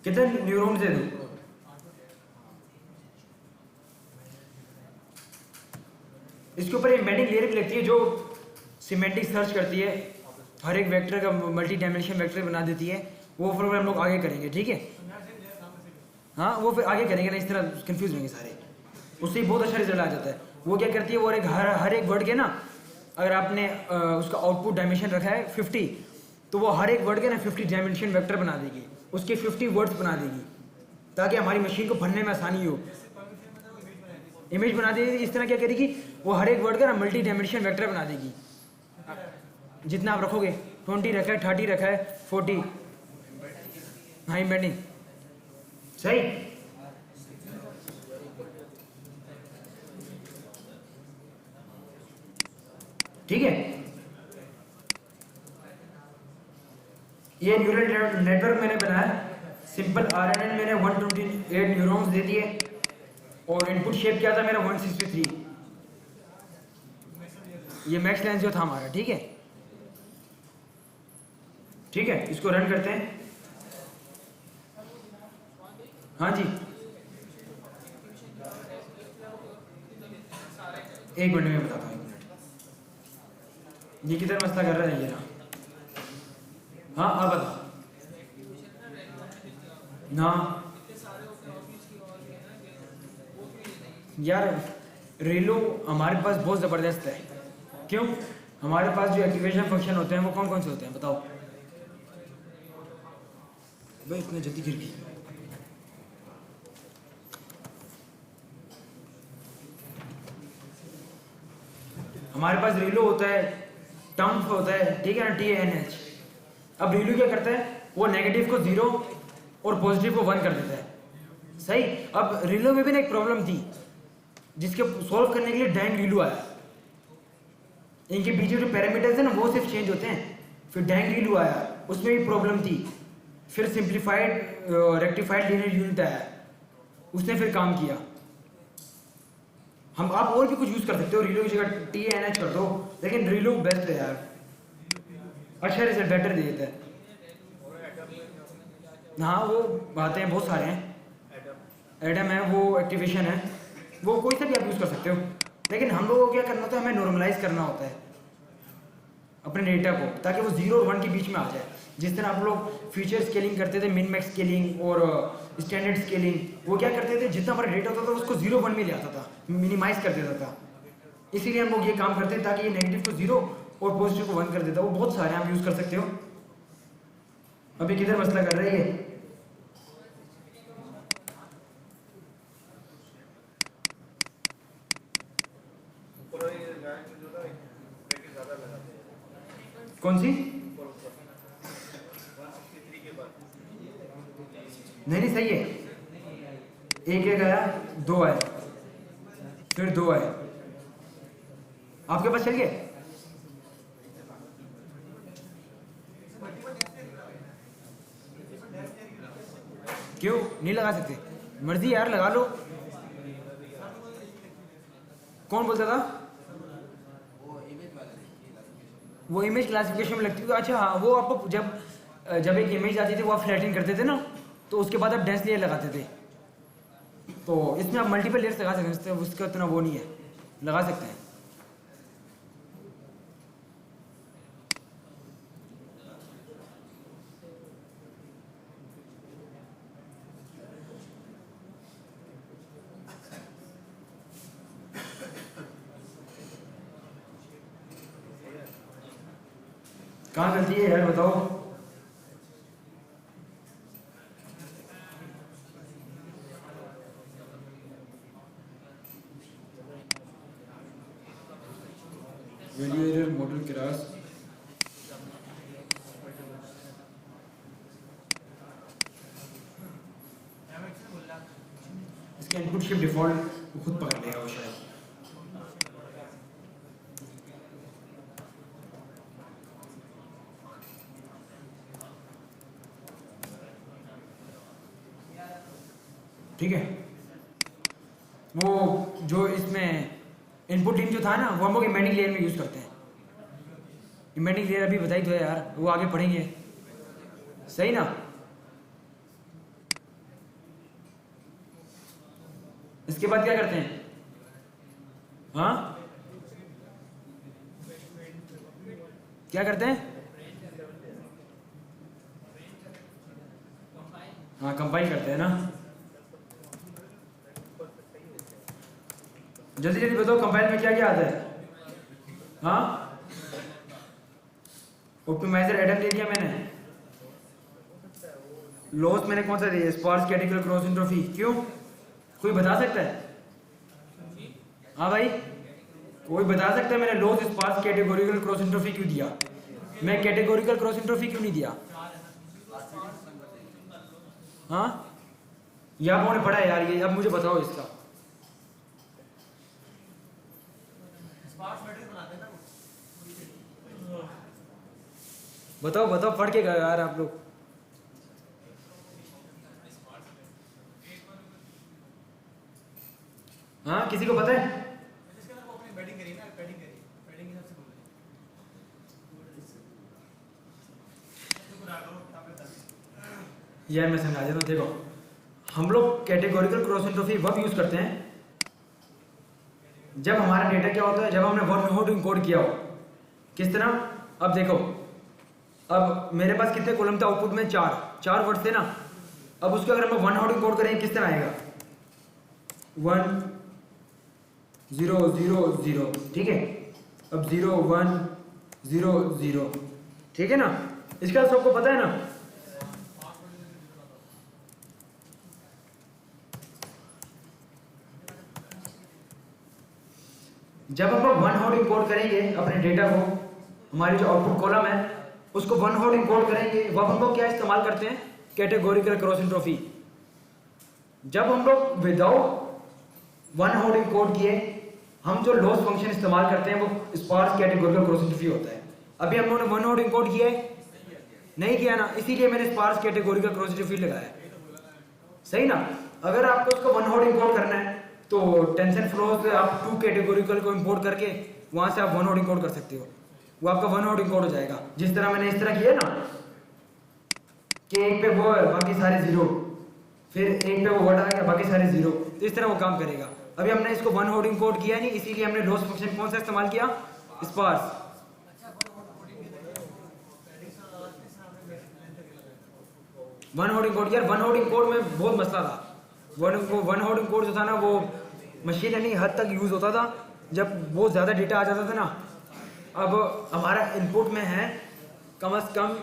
कितने न्यूरॉन्स दे दूं? इसके ऊपर एम्बेडिंग लेयर भी लगती है जो सिमेंटिक सर्च करती है, हर एक वेक्टर का मल्टी डायमेंशन वेक्टर बना देती है। वो फिर हम लोग आगे करेंगे, ठीक है। हाँ वो फिर आगे करेंगे ना, इस तरह कंफ्यूज होंगे सारे, उससे ही बहुत अच्छा रिजल्ट आ जाता है। वो क्या करती है, वो हर एक वर्ड के ना, अगर आपने उसका आउटपुट डायमेंशन रखा है 50, तो वो हर एक वर्ड के ना 50 डायमेंशन वेक्टर बना देगी, उसके 50 वर्ड्स बना देगी, ताकि हमारी मशीन को भरने में आसानी हो। इमेज बना देगी, इस तरह क्या करेगी, वो हर एक वर्ड का ना मल्टी डायमेंशन वेक्टर बना देगी। जितना आप रखोगे, 20 रखा है, 30 रखा है, 40, हाँ एम्बेडिंग सही। ठीक है, ये न्यूरल नेटवर्क मैंने बनाया, सिंपल आरएनए मैंने 128 न्यूरॉन्स दे दिए, और इनपुट शेप क्या था मेरा 163, ये मैक्स लेंस जो था हमारा, ठीक है। ठीक है, इसको रन करते हैं। हाँ जी, एक मिनट में बताता हूँ, एक मिनट। ये किधर मसला कर रहा है, ये ना। हाँ आप बता ना यार, रेलो हमारे पास बहुत ज़बरदस्त है। क्यों? हमारे पास जो एक्टिवेशन फंक्शन होते हैं वो कौन कौन से होते हैं बताओ भाई, इतने जल्दी गिर गई। हमारे पास रीलो होता है, टम्प होता है, ठीक है ना, TANH। अब रीलो क्या करता है, वो नेगेटिव को 0 और पॉजिटिव को 1 कर देता है, सही। अब रीलो में भी ना एक प्रॉब्लम थी, जिसके सॉल्व करने के लिए डैंग रीलो आया। इनके पीछे जो पैरामीटर्स है ना वो सिर्फ चेंज होते हैं, फिर डैंग रीलो आया, उसमें भी प्रॉब्लम थी। फिर सिंप्लीफाइड रेक्टिफाइड लीनियर यूनिट आया, उसने फिर काम किया। हम आप और भी कुछ यूज कर सकते हो, रीलो की जगह TANH कर दो, लेकिन रीलो बेस्ट है यार, अच्छा रिजल्ट बेटर दे देता है। हाँ वो आते हैं, बहुत सारे हैं, एडम है, वो एक्टिवेशन है, वो कोई सा भी आप यूज कर सकते हो। लेकिन हम लोगों को क्या करना होता है, हमें नॉर्मलाइज करना होता है अपने डेटा को, ताकि वो 0 और 1 के बीच में आ जाए। जिस तरह आप लोग फीचर स्केलिंग करते थे, मिन मैक्स स्केलिंग और स्टैंडर्ड स्केलिंग, वो क्या करते थे, जितना हमारा डेटा होता था उसको 0-1 में ले आता था, मिनिमाइज कर देता था। इसीलिए हम लोग ये काम करते हैं, ताकि ये नेगेटिव को 0 और पॉजिटिव को 1 कर देता। वो बहुत सारे आप यूज कर सकते हो। अभी किधर मसला कर रही है, कौन सी? नहीं सही है, एक आया, 2 आए, फिर 2 आए, आपके पास चल गए। क्यों नहीं लगा सकते? मर्जी यार, लगा लो। कौन बोलता था? वो इमेज क्लासिफिकेशन में लगती है। अच्छा हाँ, वो आपको जब एक इमेज आती थी वो आप फ्लैटिंग करते थे ना, तो उसके बाद आप डेंस लेयर लगाते थे। तो इसमें आप मल्टीपल लेयर्स लगा सकते हैं, उसका उतना वो नहीं है, लगा सकते हैं। कहाँ गलती है यार बताओ। Video error model crash. इसका इनपुट शिफ्ट डिफॉल्ट खुद पकड़ लेगा वो शायद। ठीक है, वो जो इसमें इनपुट इन जो था ना, वो हम लोग इमेंटिंग लेयर में यूज करते हैं। इमेंटिंग लेयर अभी बताई तो है यार, वो आगे पढ़ेंगे, सही ना। इसके बाद क्या करते हैं? हाँ क्या करते हैं? हाँ कंपाइल करते हैं ना। जल्दी जल्दी बताओ कंपाइल में क्या क्या आता है? हाँ ऑप्टिमाइजर एडम दे दिया मैंने, लॉस मैंने कौन सा दिया? Sparse category cross entropy. क्यों, कोई बता सकता है? हाँ भाई कोई बता सकता है मैंने loss sparse categorical cross entropy क्यों दिया? मैं कैटेगोरिकल क्रॉस इंट्रोफी क्यों नहीं दिया? हाँ ये आप लोगों ने पढ़ा है यार, ये अब मुझे बताओ इसका। बताओ बताओ, पढ़ के गए यार आप लोग। हाँ किसी को पता है? यार मैं समझा देता हूँ। देखो हम लोग कैटेगोरिकल क्रॉस इंट्रोफी वब यूज करते हैं जब हमारा डेटा क्या होता है, जब हमने वन हॉट इनकोड किया हो। किस तरह? अब देखो, अब मेरे पास कितने कॉलम थे आउटपुट में? चार वर्ड थे ना। अब उसको अगर हम वन हॉट इनकोड करेंगे किस तरह आएगा? 1 0 0 0, ठीक है। अब 0 1 0 0, ठीक है ना। इसका सबको पता है ना। जब हम लोग वन हॉट इनकोड करेंगे अपने डेटा को, हमारी जो आउटपुट कॉलम है उसको वन हॉट इनकोड करेंगे, वह हम लोग क्या इस्तेमाल करते हैं? Categorical cross entropy. जब हम लोग विदाउट वन हॉट इनकोड किए हम जो लॉस फंक्शन इस्तेमाल करते हैं वो स्पार्स कैटेगोरिकल क्रॉस इंट्रोफी होता है। अभी हम लोगों ने वन हॉट इनकोड किया है? नहीं किया ना, इसीलिए मैंने स्पार्स कैटेगोरिकल क्रॉस इंट्रोफी लगाया, सही ना। अगर आपको उसको वन हॉट इनकोड करना है तो टेंशन फ्लो से आप टू कैटेगोरिकल को इंपोर्ट करके वहां से आप वन हॉट इनकोड कर सकते हो, वो आपका वन हॉट इनकोड हो जाएगा। जिस तरह मैंने इस तरह किया ना कि एक पे वो है बाकी सारे जीरो, फिर एक पे वो वर्ड आ गया बाकी सारे जीरो, तो इस तरह वो काम करेगा। अभी हमने इसको वन हॉट इनकोड किया नहीं, इसीलिए हमने लॉस फंक्शन कौन सा इस्तेमाल किया? स्पार्स। One hot encode. यार वन हॉट इनकोड में बहुत मसला था। वन हॉट इनकोड जो था ना वो मशीन लर्निंग हद तक यूज होता था जब बहुत ज़्यादा डेटा आ जाता था ना। अब हमारा इनपुट में है कम से कम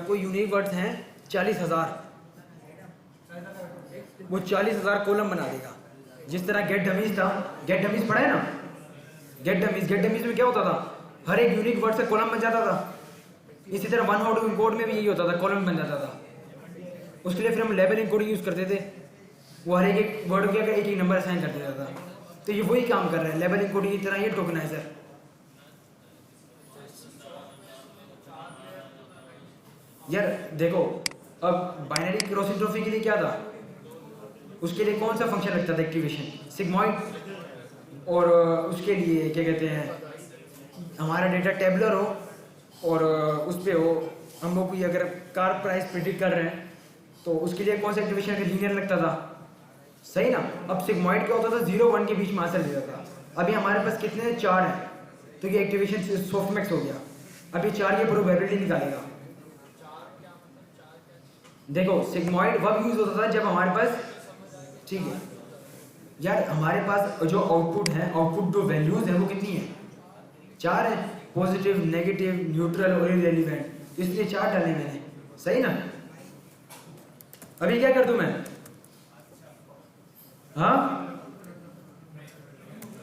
कोई यूनिक वर्ड्स हैं 40,000, वो 40,000 कॉलम बना देगा। जिस तरह गेट डमीज था, गेट डमीज पढ़ा है ना, गेट डमीज में क्या होता था? हर एक यूनिक वर्ड से कॉलम बन जाता था। इसी तरह वन हॉट इनकोड में भी यही होता था, कॉलम बन जाता था। उसके लिए फिर हम लेबल इनकोड यूज करते थे, वो हर एक वर्ड के एक नंबर असाइन कर देता था। तो ये वही काम कर रहा है लेबल इनकोडिंग की तरह, ये टोकनाइजर। यार देखो, अब बाइनरी क्रॉस इंट्रोफी के लिए क्या था? उसके लिए कौन सा फंक्शन लगता था? Activation sigmoid. और उसके लिए क्या कहते हैं, हमारा डेटा टेबलर हो और उस पे वो हम लोग को अगर कार प्राइस प्रिडिक्ट कर रहे हैं तो उसके लिए कौन सा एक्टिवेशन अगर लीनियर लगता था, सही ना। अब सिग्मॉइड क्या होता था, 0-1 के बीच में आंसर देता था। अभी हमारे पास कितने 4 हैं, तो ये एक्टिवेशन सॉफ्टमैक्स हो गया। अभी 4 की प्रोबेबिलिटी निकालेगा। देखो सिग्मॉइड वब यूज होता था जब हमारे पास, ठीक है यार, हमारे पास जो आउटपुट है, आउटपुट जो वैल्यूज है वो कितनी है, 4 है, पॉजिटिव, नेगेटिव, न्यूट्रल और इररिलेवेंट, इसलिए 4 डाले मैंने, सही ना। अभी क्या कर दूं मैं, हाँ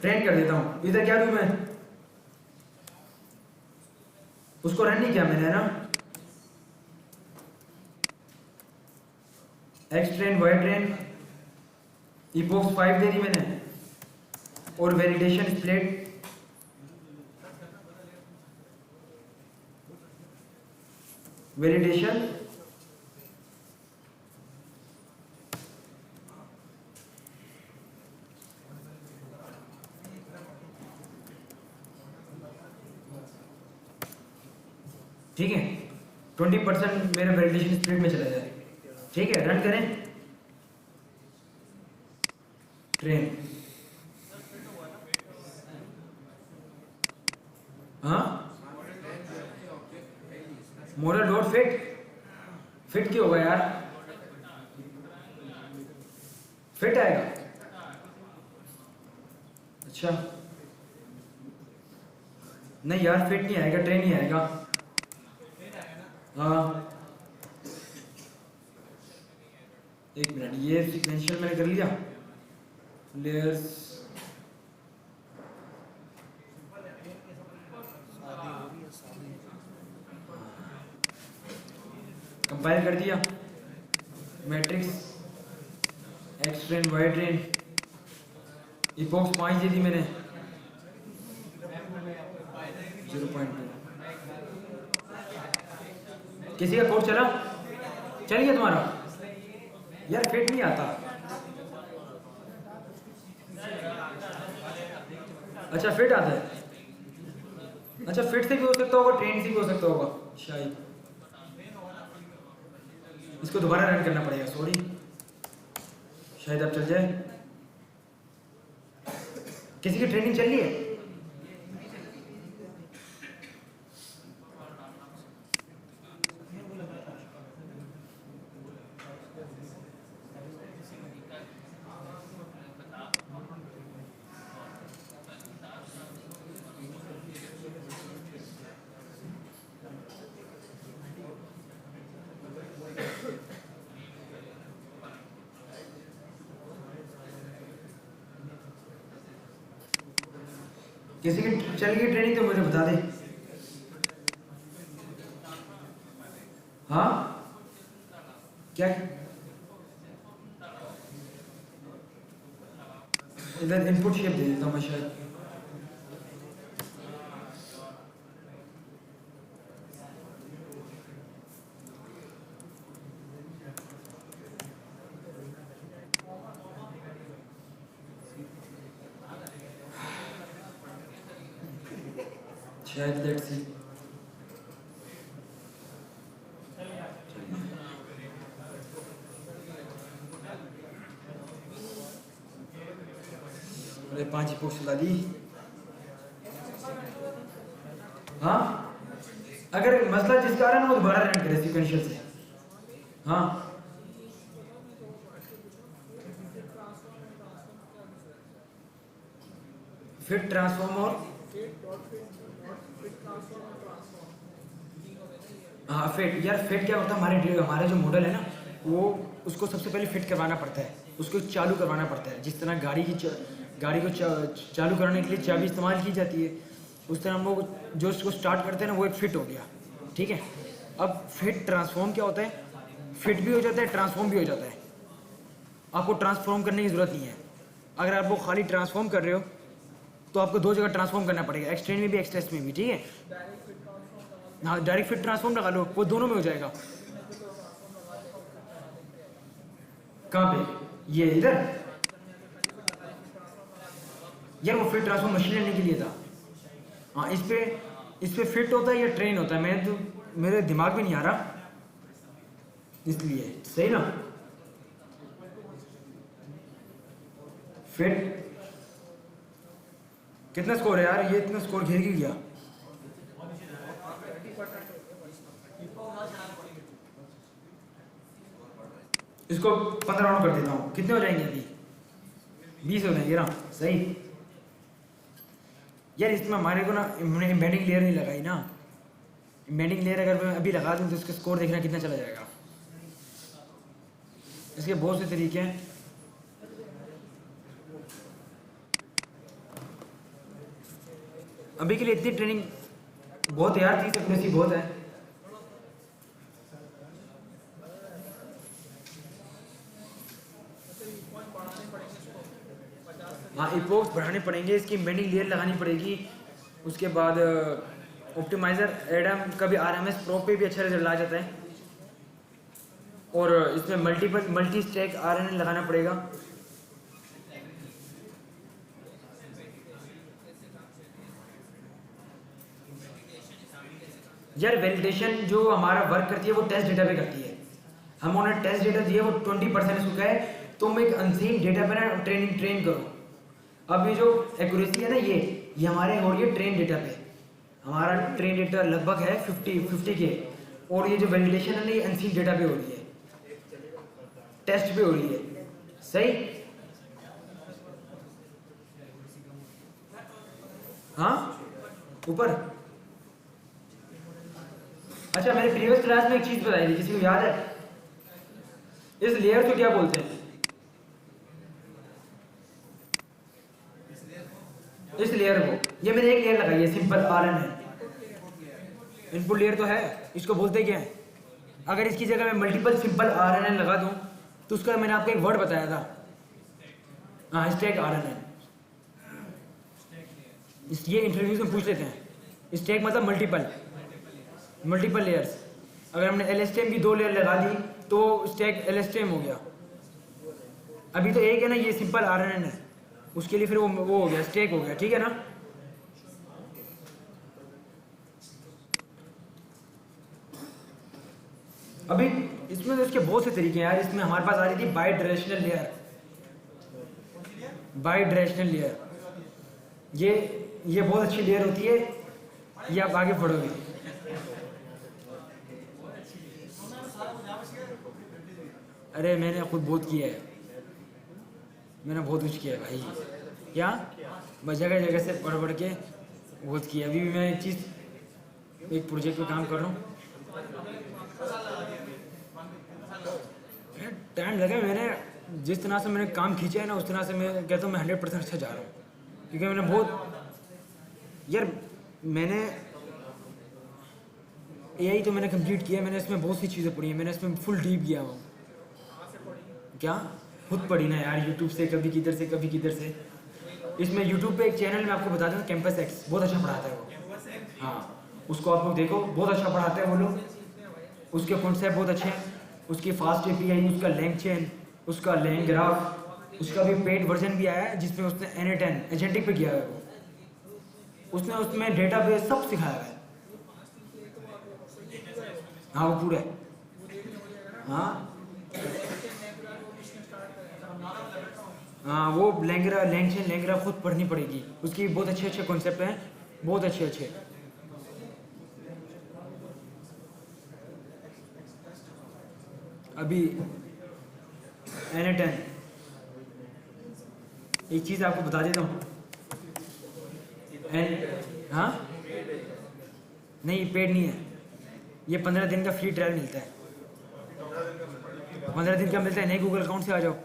ट्रेन कर देता हूं। इधर क्या दूं मैं, उसको रन नहीं किया मैंने ना, x train, Y train, epochs 5 दे दी मैंने, और वैलिडेशन स्प्लिट, वैलिडेशन ठीक है, 20% मेरा वैलिडेशन स्प्लिट में चला जाए। ठीक है, रन करें ट्रेन, हाँ मॉडल डॉट फिट क्यों होगा यार, फिट आएगा, अच्छा नहीं यार फिट नहीं आएगा, ट्रेन ही आएगा। हाँ एक मिनट, ये सीक्वेंशियल मैंने कर लिया, लेयर्स कंपाइल कर दिया, matrix X train, Y train, epochs 5 दे दी मैंने, 0.2। किसी का कोड चला, चल गया तुम्हारा, यार फिट नहीं आता। अच्छा फिट आता है, अच्छा फिट से भी हो सकता होगा, ट्रेन से भी हो सकता होगा शायद। इसको दोबारा रन करना पड़ेगा, सॉरी, शायद अब चल जाए। किसी की ट्रेनिंग चल रही है, किसी की चल गई ट्रेनिंग तो मुझे बता दे। हाँ क्या, इधर इनपुट शेप दे देता हूँ मैं शायद। शायद लेट्स सी, मैंने 5 पोस्ट ला दी। हाँ अगर मसला जिस कारण है वो दोबारा रन करे सीक्वेंशियल से। हाँ फिट ट्रांसफॉर्म और हाँ फिट, यार फिट क्या होता है, हमारे जो मॉडल है ना वो उसको सबसे पहले फिट करवाना पड़ता है, उसको चालू करवाना पड़ता है। जिस तरह गाड़ी को चालू करने के लिए चाबी इस्तेमाल की जाती है, उस तरह हम लोग जो उसको स्टार्ट करते हैं ना वो एक फिट हो गया। ठीक है, अब फिट ट्रांसफॉर्म क्या होता है, फिट भी हो जाता है, ट्रांसफॉर्म भी हो जाता है। आपको ट्रांसफॉर्म करने की ज़रूरत नहीं है। अगर आप वो खाली ट्रांसफॉर्म कर रहे हो तो आपको 2 जगह ट्रांसफॉर्म करना पड़ेगा, एक्सटेंड में भी एक्सटेस्ट में भी। ठीक है, हाँ डायरेक्ट फिट ट्रांसफॉर्म लगा लो, वो दोनों में हो जाएगा। कहाँ पे, ये इधर, यार वो फिट ट्रांसफॉर्म मशीन लर्निंग के लिए था। हाँ इस पे इस पे फिट होता है या ट्रेन होता है, मैं तो मेरे दिमाग में नहीं आ रहा, इसलिए सही ना। फिट कितना स्कोर है यार, ये इतना स्कोर घेर गया। इसको 15 राउंड कर देता हूँ, कितने हो जाएंगे अभी? 20 हो जाएंगे ना, सही। यार इसमें हमारे को ना एम्बेडिंग लेयर नहीं लगाई ना, एम्बेडिंग लेयर अगर मैं अभी लगा दूँ तो इसका स्कोर देखना कितना चला जाएगा। इसके बहुत से तरीके हैं। अभी के लिए इतनी ट्रेनिंग बहुत है यार, 30 एक्यूरेसी बहुत है। हाँ इपोक्स बढ़ाने पड़ेंगे, इसकी एम्बेडिंग लेयर लगानी पड़ेगी। उसके बाद ऑप्टिमाइज़र एडम का भी RMS प्रो पे भी अच्छा रिजल्ट आ जाता है। और इसमें मल्टी स्टैक RNN लगाना पड़ेगा। यार वैलिडेशन जो हमारा वर्क करती है वो टेस्ट डेटा पे करती है। हम उन्हें टेस्ट डेटा दिया, वो 20% इसको कहे तुम एक अनसीन डेटा पे ना ट्रेन करो। अब ये जो एक्यूरेसी है ना, ये हमारे हो रही है ट्रेन डेटा पे। हमारा ट्रेन डेटा लगभग है 50 के, और ये जो वैलिडेशन है ना ये अनसीन डेटा पे हो रही है, टेस्ट पे हो रही है, सही। हाँ ऊपर। अच्छा मैंने प्रीवियस क्लास में एक चीज बताई थी, किसी को याद है? इस लेयर को क्या बोलते हैं? इस लेयर को, ये मैंने एक लेयर लगाई है, सिंपल RNN। इनपुट लेयर तो है, इसको बोलते क्या है? अगर इसकी जगह मैं मल्टीपल सिंपल RNN लगा दूं तो उसका मैंने आपको एक वर्ड बताया था, हाँ स्टैक RNN। ये इंटरव्यूज में पूछ लेते हैं। स्टैक मतलब मल्टीपल लेयर्स। अगर हमने LSTM की 2 लेयर लगा दी तो स्टैक LSTM हो गया। अभी तो एक है ना, ये सिंपल RNN है, उसके लिए फिर वो हो गया, स्टैक हो गया, ठीक है ना। अभी इसमें तो इसके बहुत से तरीके हैं यार। इसमें हमारे पास आ रही थी बाई डायरेक्शनल लेयर। ये बहुत अच्छी लेयर होती है, ये आप आगे पढ़ोगे। अरे मैंने खुद बहुत किया है, मैंने बहुत कुछ किया है भाई। क्या मैं जगह जगह से पढ़ के बहुत किया। अभी भी मैं एक प्रोजेक्ट पे काम कर रहा हूँ, टाइम लगा। मैंने जिस तरह से मैंने काम खींचा है ना, उस तरह से मैं कहता हूँ मैं 100% अच्छा जा रहा हूँ। क्योंकि मैंने मैंने AI तो मैंने कंप्लीट किया, मैंने इसमें बहुत सी चीज़ें पढ़ी हैं, मैंने इसमें फुल डीप गया हूँ। क्या खुद पढ़ी ना यार, यूट्यूब से, कभी किधर से कभी किधर से। इसमें यूट्यूब पे एक चैनल में आपको बता दूँ, कैंपस एक्स, बहुत अच्छा पढ़ाता है वो। हाँ उसको आप लोग देखो, बहुत अच्छा पढ़ाते हैं वो लोग। उसके कॉन्सेप्ट बहुत अच्छे हैं, उसकी फास्ट API, उसका लैंग चेन, उसका लैंग ग्राफ, उसका भी पेड वर्जन भी आया है जिसमें उसने N8N एजेंटिक पे किया है वो। उसने उसमें डेटाबेस सब सिखाया है। हाँ वो पूरा है। हाँ वो लैंग चेन लैंग ग्राफ खुद पढ़नी पड़ेगी। उसकी बहुत अच्छे कॉन्सेप्ट हैं, बहुत अच्छे। अभी N8N एक चीज़ आपको बता देता हूँ। हाँ नहीं पेड नहीं है, ये 15 दिन का फ्री ट्रायल मिलता है। 15 दिन का मिलता है, नहीं गूगल अकाउंट से आ जाओ।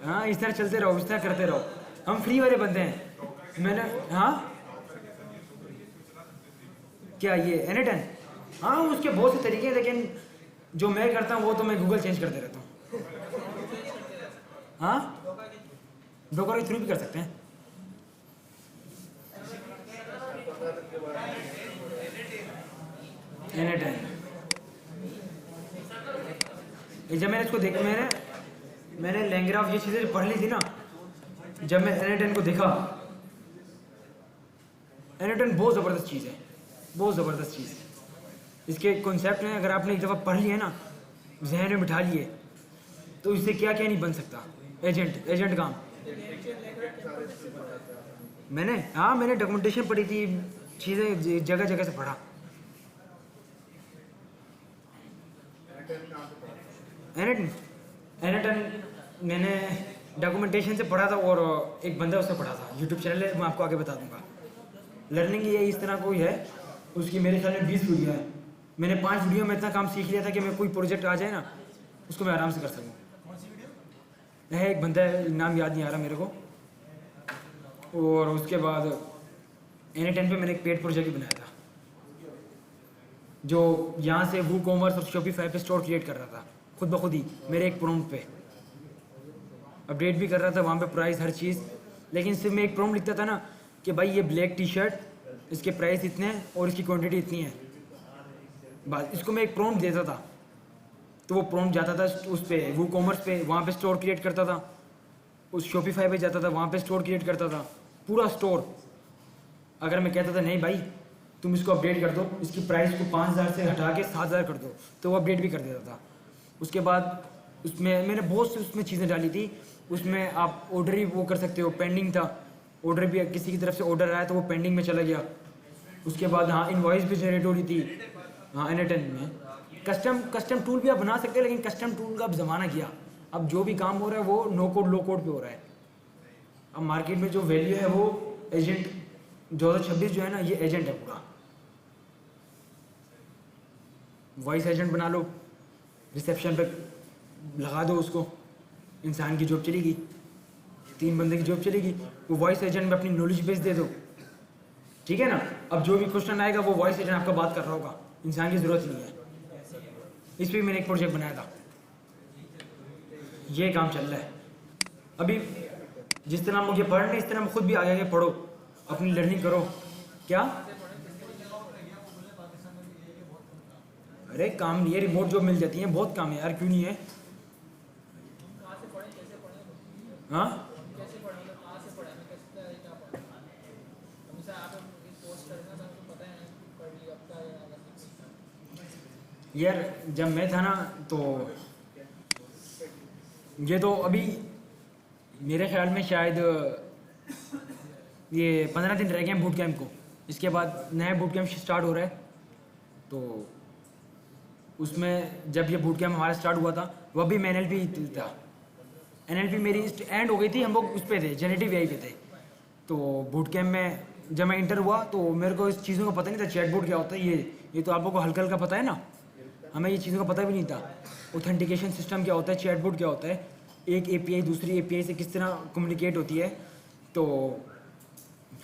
हाँ इस तरह चलते रहो, इस तरह करते रहो। हम फ्री वाले बंदे हैं। मैंने क्या ये N8N? हाँ उसके बहुत से तरीके हैं, लेकिन जो मैं करता हूँ वो तो मैं गूगल चेंज करते रहता हूँ। हाँ ब्रोकर के थ्रू भी कर सकते हैं। N8N जब मैंने इसको देखा, मैंने लैंग्राफ ये चीज़ें पढ़ ली थी ना, जब मैं N8N को देखा, N8N बहुत ज़बरदस्त चीज़ है। बहुत ज़बरदस्त चीज़। इसके कॉन्सेप्ट हैं, अगर आपने एक दफ़ा पढ़ लिया ना, जहन में बिठा लिए, तो इससे क्या क्या नहीं बन सकता। एजेंट काम मैंने डॉक्यूमेंटेशन पढ़ी थी, चीज़ें जगह जगह से पढ़ा। एनेटन मैंने डॉक्यूमेंटेशन से पढ़ा था, और एक बंदा उससे पढ़ा था, यूट्यूब चैनल है, मैं आपको आगे बता दूंगा। लर्निंग ये इस तरह कोई है, उसकी मेरे ख्याल में 20 वीडियो है। मैंने 5 वीडियो में इतना काम सीख लिया था कि मैं कोई प्रोजेक्ट आ जाए ना, उसको मैं आराम से कर सकूँ। है एक बंदा है, नाम याद नहीं आ रहा मेरे को। और उसके बाद एनेटन पे मैंने एक पेड प्रोजेक्ट भी बनाया था, जो यहाँ से वू कॉमर्स और शॉपिफाई पे स्टोर क्रिएट कर रहा था खुद ब खुद ही, मेरे एक प्रॉम्प्ट पे अपडेट भी कर रहा था वहाँ पे प्राइस हर चीज़। लेकिन सिर्फ मैं एक प्रॉम्प्ट लिखता था ना कि भाई ये ब्लैक टी शर्ट, इसके प्राइस इतने हैं और इसकी क्वांटिटी इतनी है, बस इसको मैं एक प्रॉम्प्ट देता था, तो वो प्रॉम्प्ट जाता था उस पर वो कॉमर्स पे, वहाँ पे स्टोर क्रिएट करता था, उस शॉपिफाई पे जाता था, वहाँ पे स्टोर क्रिएट करता था, पूरा स्टोर। अगर मैं कहता था नहीं भाई तुम इसको अपडेट कर दो, इसकी प्राइस को 5000 से हटा के 7000 कर दो, तो वो अपडेट भी कर देता था। उसके बाद उसमें मैंने बहुत सी उसमें चीज़ें डाली थी। उसमें आप ऑर्डर ही वो कर सकते हो, पेंडिंग था ऑर्डर भी, किसी की तरफ से ऑर्डर आया तो वो पेंडिंग में चला गया। उसके बाद हाँ इनवॉइस भी जनरेट हो रही थी। हाँ एनेटन में कस्टम टूल भी आप बना सकते हैं, लेकिन कस्टम टूल का अब ज़माना गया। अब जो भी काम हो रहा है वो नो कोड लो कोड पे हो रहा है। अब मार्केट में जो वैल्यू है वो एजेंट 2026 जो है ना, ये एजेंट है पूरा। वॉइस एजेंट बना लो, रिसेप्शन पे लगा दो उसको, इंसान की जॉब चलेगी, 3 बंदे की जॉब चलेगी। वो वॉइस एजेंट में अपनी नॉलेज बेस दे दो, ठीक है ना। अब जो भी क्वेश्चन आएगा वो वॉइस एजेंट आपका बात कर रहा होगा, इंसान की ज़रूरत नहीं है। इस पर मैंने एक प्रोजेक्ट बनाया था, ये काम चल रहा है अभी। जिस तरह मुझे पढ़ रहे इस तरह खुद भी आगे आगे पढ़ो, अपनी लर्निंग करो। क्या अरे काम नहीं है, रिमोट जॉब मिल जाती है, बहुत काम है यार, क्यों नहीं है। हाँ यार जब मैं था ना, तो ये तो अभी मेरे ख्याल में शायद ये 15 दिन रह गए हैं बूट कैंप को। इसके बाद नया बूट कैंप स्टार्ट हो रहा है। तो उसमें जब ये बूट कैंप हमारा स्टार्ट हुआ था, वह भी मैं NLP था। NLP मेरी एंड हो गई थी, हम लोग उस पर थे, जेनेटिव AI पे थे। तो बूट कैंप में जब मैं इंटर हुआ तो मेरे को इस चीज़ों का पता नहीं था, चैटबॉट क्या होता है। ये तो आप लोगों को हल्का हल्का पता है ना, हमें ये चीज़ों का पता भी नहीं था। ऑथेंटिकेशन सिस्टम क्या होता है, चैटबॉट क्या होता है, एक API दूसरी API से किस तरह कम्युनिकेट होती है। तो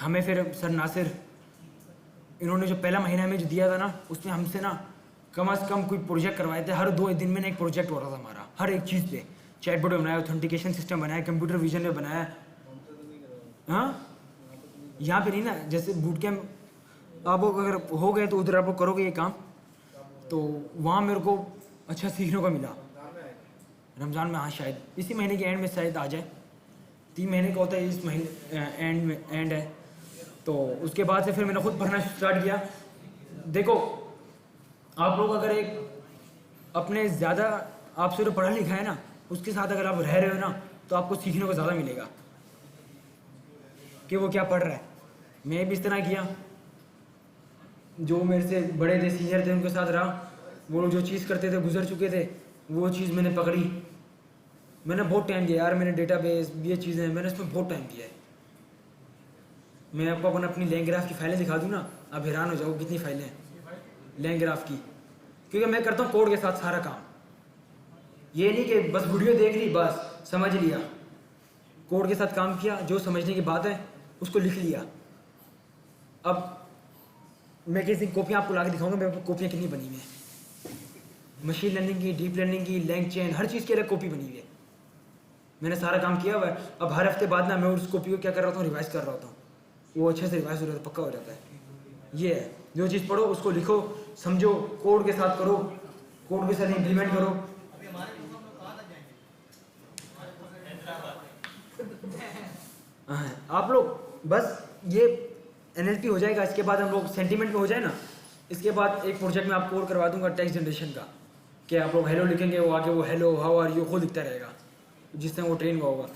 हमें फिर सर नासिर इन्होंने जो पहला महीना हमें जो दिया था ना, उसमें हमसे ना कम से कम कोई प्रोजेक्ट करवाए थे। हर 2 दिन में एक प्रोजेक्ट हो रहा था हमारा, हर एक चीज़ पे। चैटबॉट बनाया, ऑथेंटिकेशन सिस्टम बनाया, कंप्यूटर विजन में बनाया। हाँ यहाँ पे नहीं ना, जैसे बूट कैम्प आप अगर हो गए तो उधर आप लोग करोगे ये काम, तो वहाँ मेरे को अच्छा सीखने को मिला। रमज़ान में हाँ शायद इसी महीने के एंड में शायद आ जाए, 3 महीने का होता है, इस महीने एंड है। तो उसके बाद से फिर मैंने खुद पढ़ना स्टार्ट किया। देखो आप लोग अगर एक अपने ज़्यादा आपसे जो पढ़ा लिखा है ना, उसके साथ अगर आप रह रहे हो ना, तो आपको सीखने को ज़्यादा मिलेगा कि वो क्या पढ़ रहा है। मैं भी इस तरह किया, जो मेरे से बड़े थे, सीनियर थे, उनके साथ रहा। वो जो चीज़ करते थे, गुजर चुके थे, वो चीज़ मैंने पकड़ी। मैंने बहुत टाइम दिया यार, मैंने डेटाबेस ये चीज़ें मैंने इसमें बहुत टाइम दिया है। मैं आपको अपनी लैंग्राफ की फाइलें दिखा दूँ ना, आप हैरान हो जाओ कितनी फाइलें हैं लैंग्राफ की। क्योंकि मैं करता हूँ कोड के साथ सारा काम, ये नहीं कि बस वीडियो देख ली बस समझ लिया। कोड के साथ काम किया, जो समझने की बात है उसको लिख लिया। अब मैं किसी कॉपियाँ आपको ला के दिखाऊंगा, मेरे पास कॉपियाँ कितनी बनी हुई हैं, मशीन लर्निंग की, डीप लर्निंग की, लैंग चेन, हर चीज़ के लिए कॉपी बनी हुई है। मैंने सारा काम किया हुआ है। अब हर हफ्ते बाद ना मैं उस कॉपी को क्या कर रहा हूँ, रिवाइज कर रहा होता हूँ। वो अच्छे से रिवाइज हो जाता है, पक्का हो जाता है। ये है, जो चीज़ पढ़ो उसको लिखो, समझो, कोड के साथ करो, कोड के साथ इम्प्लीमेंट करो। आप लोग बस ये NLP हो जाएगा, इसके बाद हम लोग सेंटीमेंट में हो जाए ना, इसके बाद एक प्रोजेक्ट में आपको और करवा दूंगा टेक्स्ट जनरेशन का, कि आप लोग हेलो लिखेंगे, वो आगे वो हेलो हाउ आर यू खुद लिखता रहेगा जिससे वो ट्रेन हुआ होगा।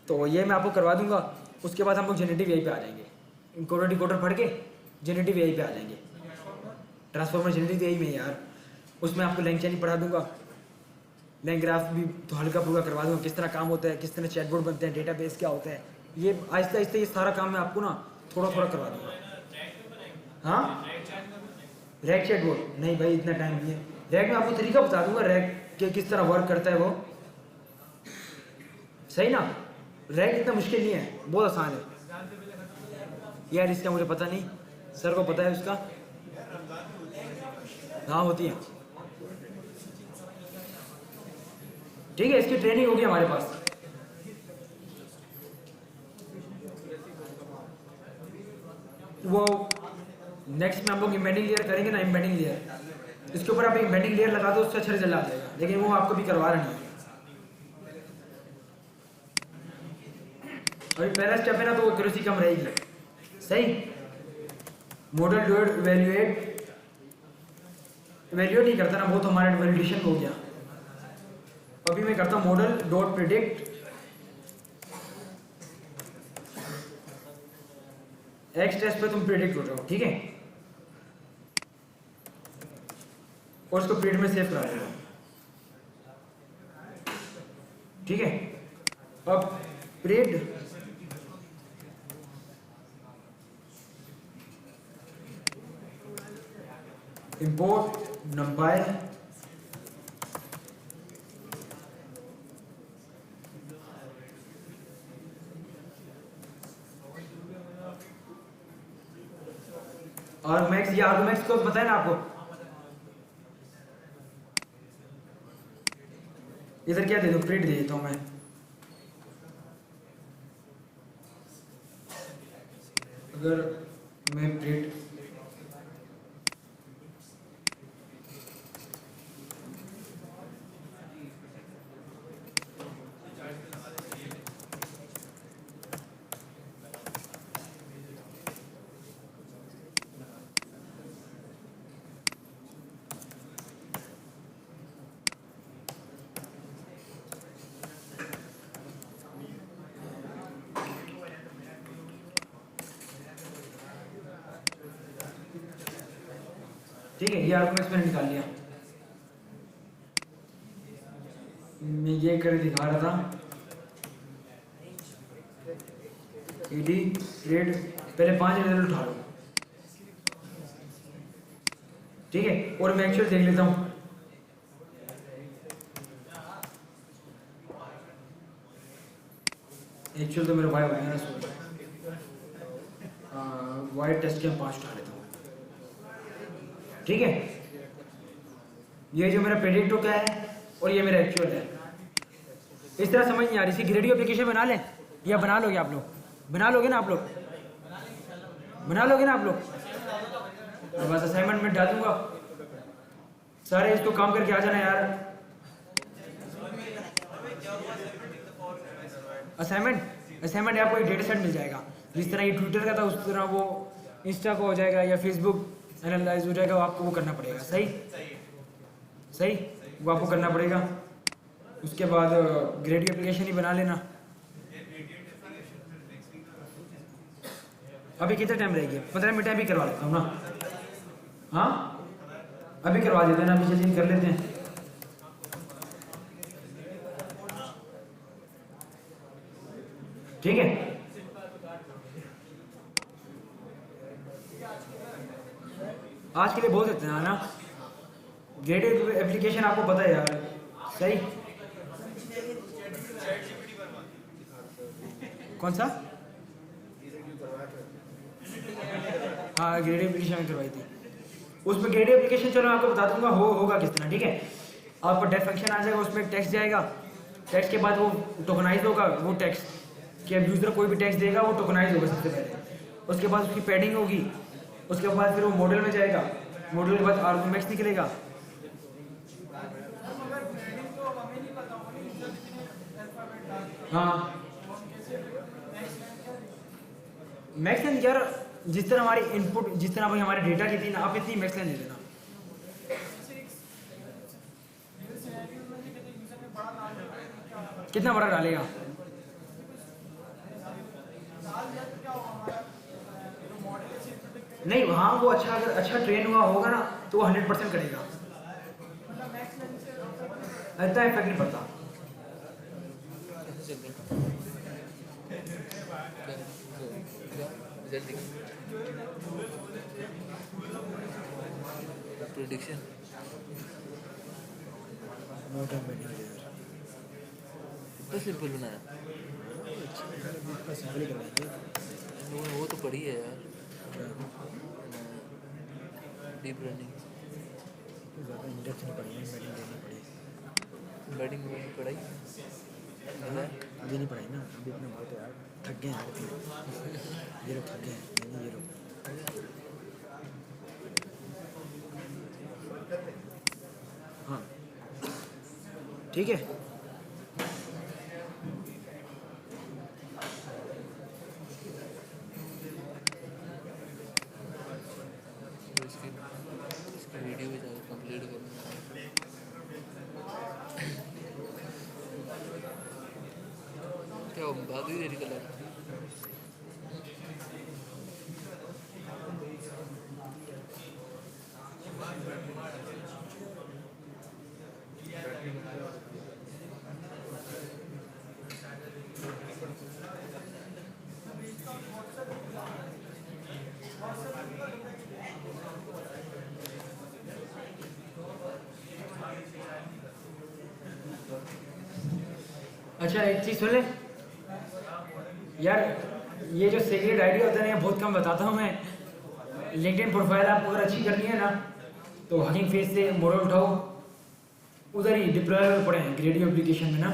तो ये मैं आपको करवा दूंगा। उसके बाद हम लोग जेनेटिव एआई पे आ जाएंगे, इनकोडर डिकोडर पढ़ के जेनेटिव एआई पे आ जाएंगे। ट्रांसफॉर्मर जेनेटिव एआई में यार, उसमें आपको लैंग चैन पढ़ा दूंगा, लैंग ग्राफ भी तो हल्का फुल्का करवा दूंगा, किस तरह काम होता है, किस तरह चैटबॉट बनते हैं, डेटाबेस क्या होता है, ये आहिस्ता आहिस्ता ये सारा काम मैं आपको ना थोड़ा थोड़ा करवा दूंगा। हाँ रैक चैटबॉट नहीं भाई, इतना टाइम नहीं है। रैक में आपको तरीका बता दूंगा, रैक के किस तरह वर्क करता है वो, सही ना। रैक इतना मुश्किल नहीं है, बहुत आसान है यार। इसका मुझे पता नहीं, सर को पता है उसका। हाँ होती है, ठीक है। इसकी ट्रेनिंग होगी हमारे पास। वो नेक्स्ट में हम लोग एम्बेडिंग लेयर करेंगे ना, एम्बेडिंग लेयर, इसके ऊपर आप एम्बेडिंग लेयर लगा दो, उससे अच्छा रिजल्ट आ जाएगा। लेकिन वो आपको भी करवा रहे हैं। अभी पहला स्टेप है ना, तो एक्यूरेसी कम रहेगी, सही। मॉडल डॉट इवैल्यूएट नहीं करता ना, वो तो हमारा वैलिडेशन हो गया। अभी मैं करता हूँ model dot predict X test पे तुम प्रिडिक्ट हो जाओ, ठीक है। और उसको प्रिंट में सेव करा देगा, ठीक है। अब प्रिंट इंपोर्ट नंपाई और मैक्स, ये आर्गुमेंट्स को पता है ना आपको। इधर क्या दे दूं, प्रिंट दे देता हूं मैं। अगर मैं प्रिंट ठीक है, ये आर्गुमेंट्स मैंने निकाल लिया। मैं ये कर दिखा रहा था, ईडी रेड, पहले 5 रिजल्ट उठा लो, ठीक है। और मैं एक्चुअल देख लेता हूँ। एक्चुअल तो मेरा भाई हो गया ना, सॉरी। वाइट टेस्ट के हम 5 उठा लेता हूँ, ठीक है। ये जो मेरा प्रेडिक्ट क्या है और ये मेरा एक्चुअल है। इस तरह समझ नहीं आ रही, इसकी ग्रेडियो एप्लीकेशन बना लें या बना लोगे आप लोग? बना लोगे ना आप लोग? बना लोगे ना आप लोग? बस असाइनमेंट में डाल दूंगा, सारे इसको काम करके आ जाना यार। असाइनमेंट आपको एक डेटा सेट मिल जाएगा, जिस तरह ये ट्विटर का था उस तरह वो इंस्टा को हो जाएगा या फेसबुक एनालाइज हो जाएगा। आपको वो करना पड़ेगा, सही सही, वो आपको करना पड़ेगा। उसके बाद ग्रेडियो एप्लीकेशन ही बना लेना। अभी कितना टाइम रहेगी? 15 मिनट अभी करवा लेता हूँ ना। हाँ अभी करवा देते हैं ना, अभी जल्दी कर लेते हैं। ठीक है, आज के लिए बहुत इतना है ना। ग्रेडियो एप्लीकेशन आपको पता है यार, सही। कौन सा? हाँ ग्रेडियो एप्लीकेशन करवाई थी। उसमें ग्रेडियो एप्लीकेशन चलो मैं आपको बता दूंगा होगा किस तरह, ठीक है। आपको डेफ फंक्शन आ जाएगा, उसमें टेक्स्ट जाएगा, टेक्स्ट के बाद वो टोकनाइज होगा। वो टेक्स्ट कि अब यूजर कोई भी टेक्स्ट देगा वो टोकनाइज होगा सबसे पहले। उसके बाद उसकी पैडिंग होगी, उसके बाद फिर वो मॉडल में जाएगा, मॉडल के बाद आर्गुमेंट्स निकलेगा। हाँ मैक्स यार जिस तरह हमारी इनपुट, जिस तरह भाई हमारे डेटा की थी ना, आप इतनी मैक्स लाइन दे देना। कितना बड़ा डालेगा? नहीं, हाँ वो अच्छा, अगर अच्छा ट्रेन हुआ होगा ना तो वो 100% करेगा, इतना इफेक्ट नहीं पड़ता। कैसे चल रहा है प्रेडिक्शन? नोट एंड बैटिंग यार इतना सिंपल बनाया। इतना सिंपल ही करवाएंगे। वो तो पढ़ी है यार, डीप रनिंग। ज़्यादा इंडेप्थ नहीं पड़ी, बैटिंग देनी पड़ी। बैटिंग में पढ़ाई अभी नहीं पढ़ाई ना, अभी इतना बहुत है यार, थक गए हैं यार इतने। ये लोग थक गए हैं, नहीं ये लोग। हाँ ठीक है। तो इसकी वीडियो भी जाकर कंप्लीट करना। क्या बात हुई तेरी कल? अच्छा एक चीज़ सुन ले यार, ये जो सीक्रेट आईडी होता है ना, ये बहुत कम बताता हूँ मैं। लिंक्डइन प्रोफाइल आपको अगर अच्छी करनी है ना, तो हगिंग फेस से मॉडल उठाओ, उधर ही डिप्लॉयर पड़े हैं ग्रेडियो एप्लीकेशन में ना,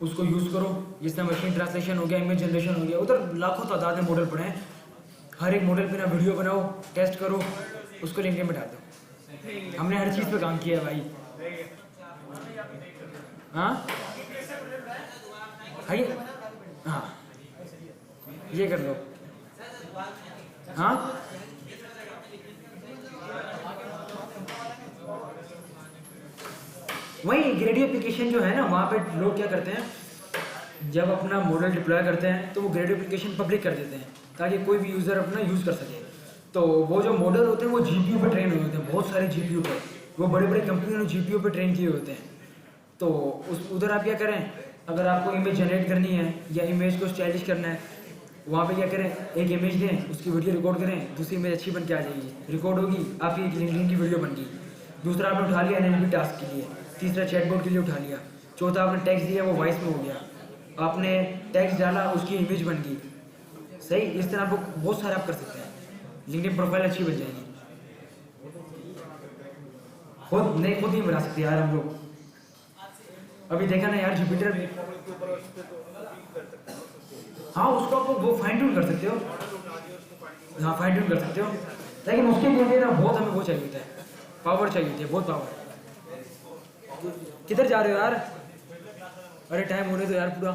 उसको यूज़ करो। जिस तरह मशीन ट्रांसलेशन हो गया, इमेज जनरेशन हो गया, उधर लाखों तादाद में मॉडल पड़े हैं। हर एक मॉडल पे ना वीडियो बनाओ, टेस्ट करो, उसको लिंक्डइन में डाल दो। हमने हर चीज़ पे काम किया है भाई। हाँ हाँ ये कर लो। हाँ वही ग्रेडियो एप्लीकेशन जो है ना, वहाँ पे लोग क्या करते हैं, जब अपना मॉडल डिप्लॉय करते हैं तो वो ग्रेडियो एप्लीकेशन पब्लिक कर देते हैं ताकि कोई भी यूज़र अपना यूज़ कर सके। तो वो जो मॉडल होते हैं वो जीपीयू पे ट्रेन हुए होते हैं, बहुत सारे जीपीयू पे, वो बड़े बड़े कंपनियों ने जीपीयू पे ट्रेन किए होते हैं। तो उस उधर आप क्या करें, अगर आपको इमेज जनरेट करनी है या इमेज को स्टाइलिश करना है, वहाँ पे क्या करें, एक इमेज दें, उसकी वीडियो रिकॉर्ड करें, दूसरी इमेज अच्छी बन के आ जाएगी, रिकॉर्ड होगी, आपकी एक लिंक्डइन की वीडियो बन गई। दूसरा आपने उठा लिया एनएलपी टास्क के लिए, तीसरा चैटबॉट के लिए उठा लिया, चौथा आपने टैक्स दिया, वो वॉइस में हो गया, आपने टैक्स डाला, उसकी इमेज बन गई। सही, इस तरह आपको बहुत सारे आप कर सकते हैं, लिंक्डइन प्रोफाइल अच्छी बन जाएगी। खुद ही बना सकते यार हम लोग। अभी देखा ना यार, जुपिटर में, हाँ उसको आप वो फाइन ट्यून कर सकते हो, हाँ फाइन ट्यून कर सकते हो, लेकिन उसके लिए ना बहुत हमें वो चाहिए होता है, पावर चाहिए होती है, बहुत पावर। किधर जा रहे हो यार? अरे टाइम होने दो यार पूरा।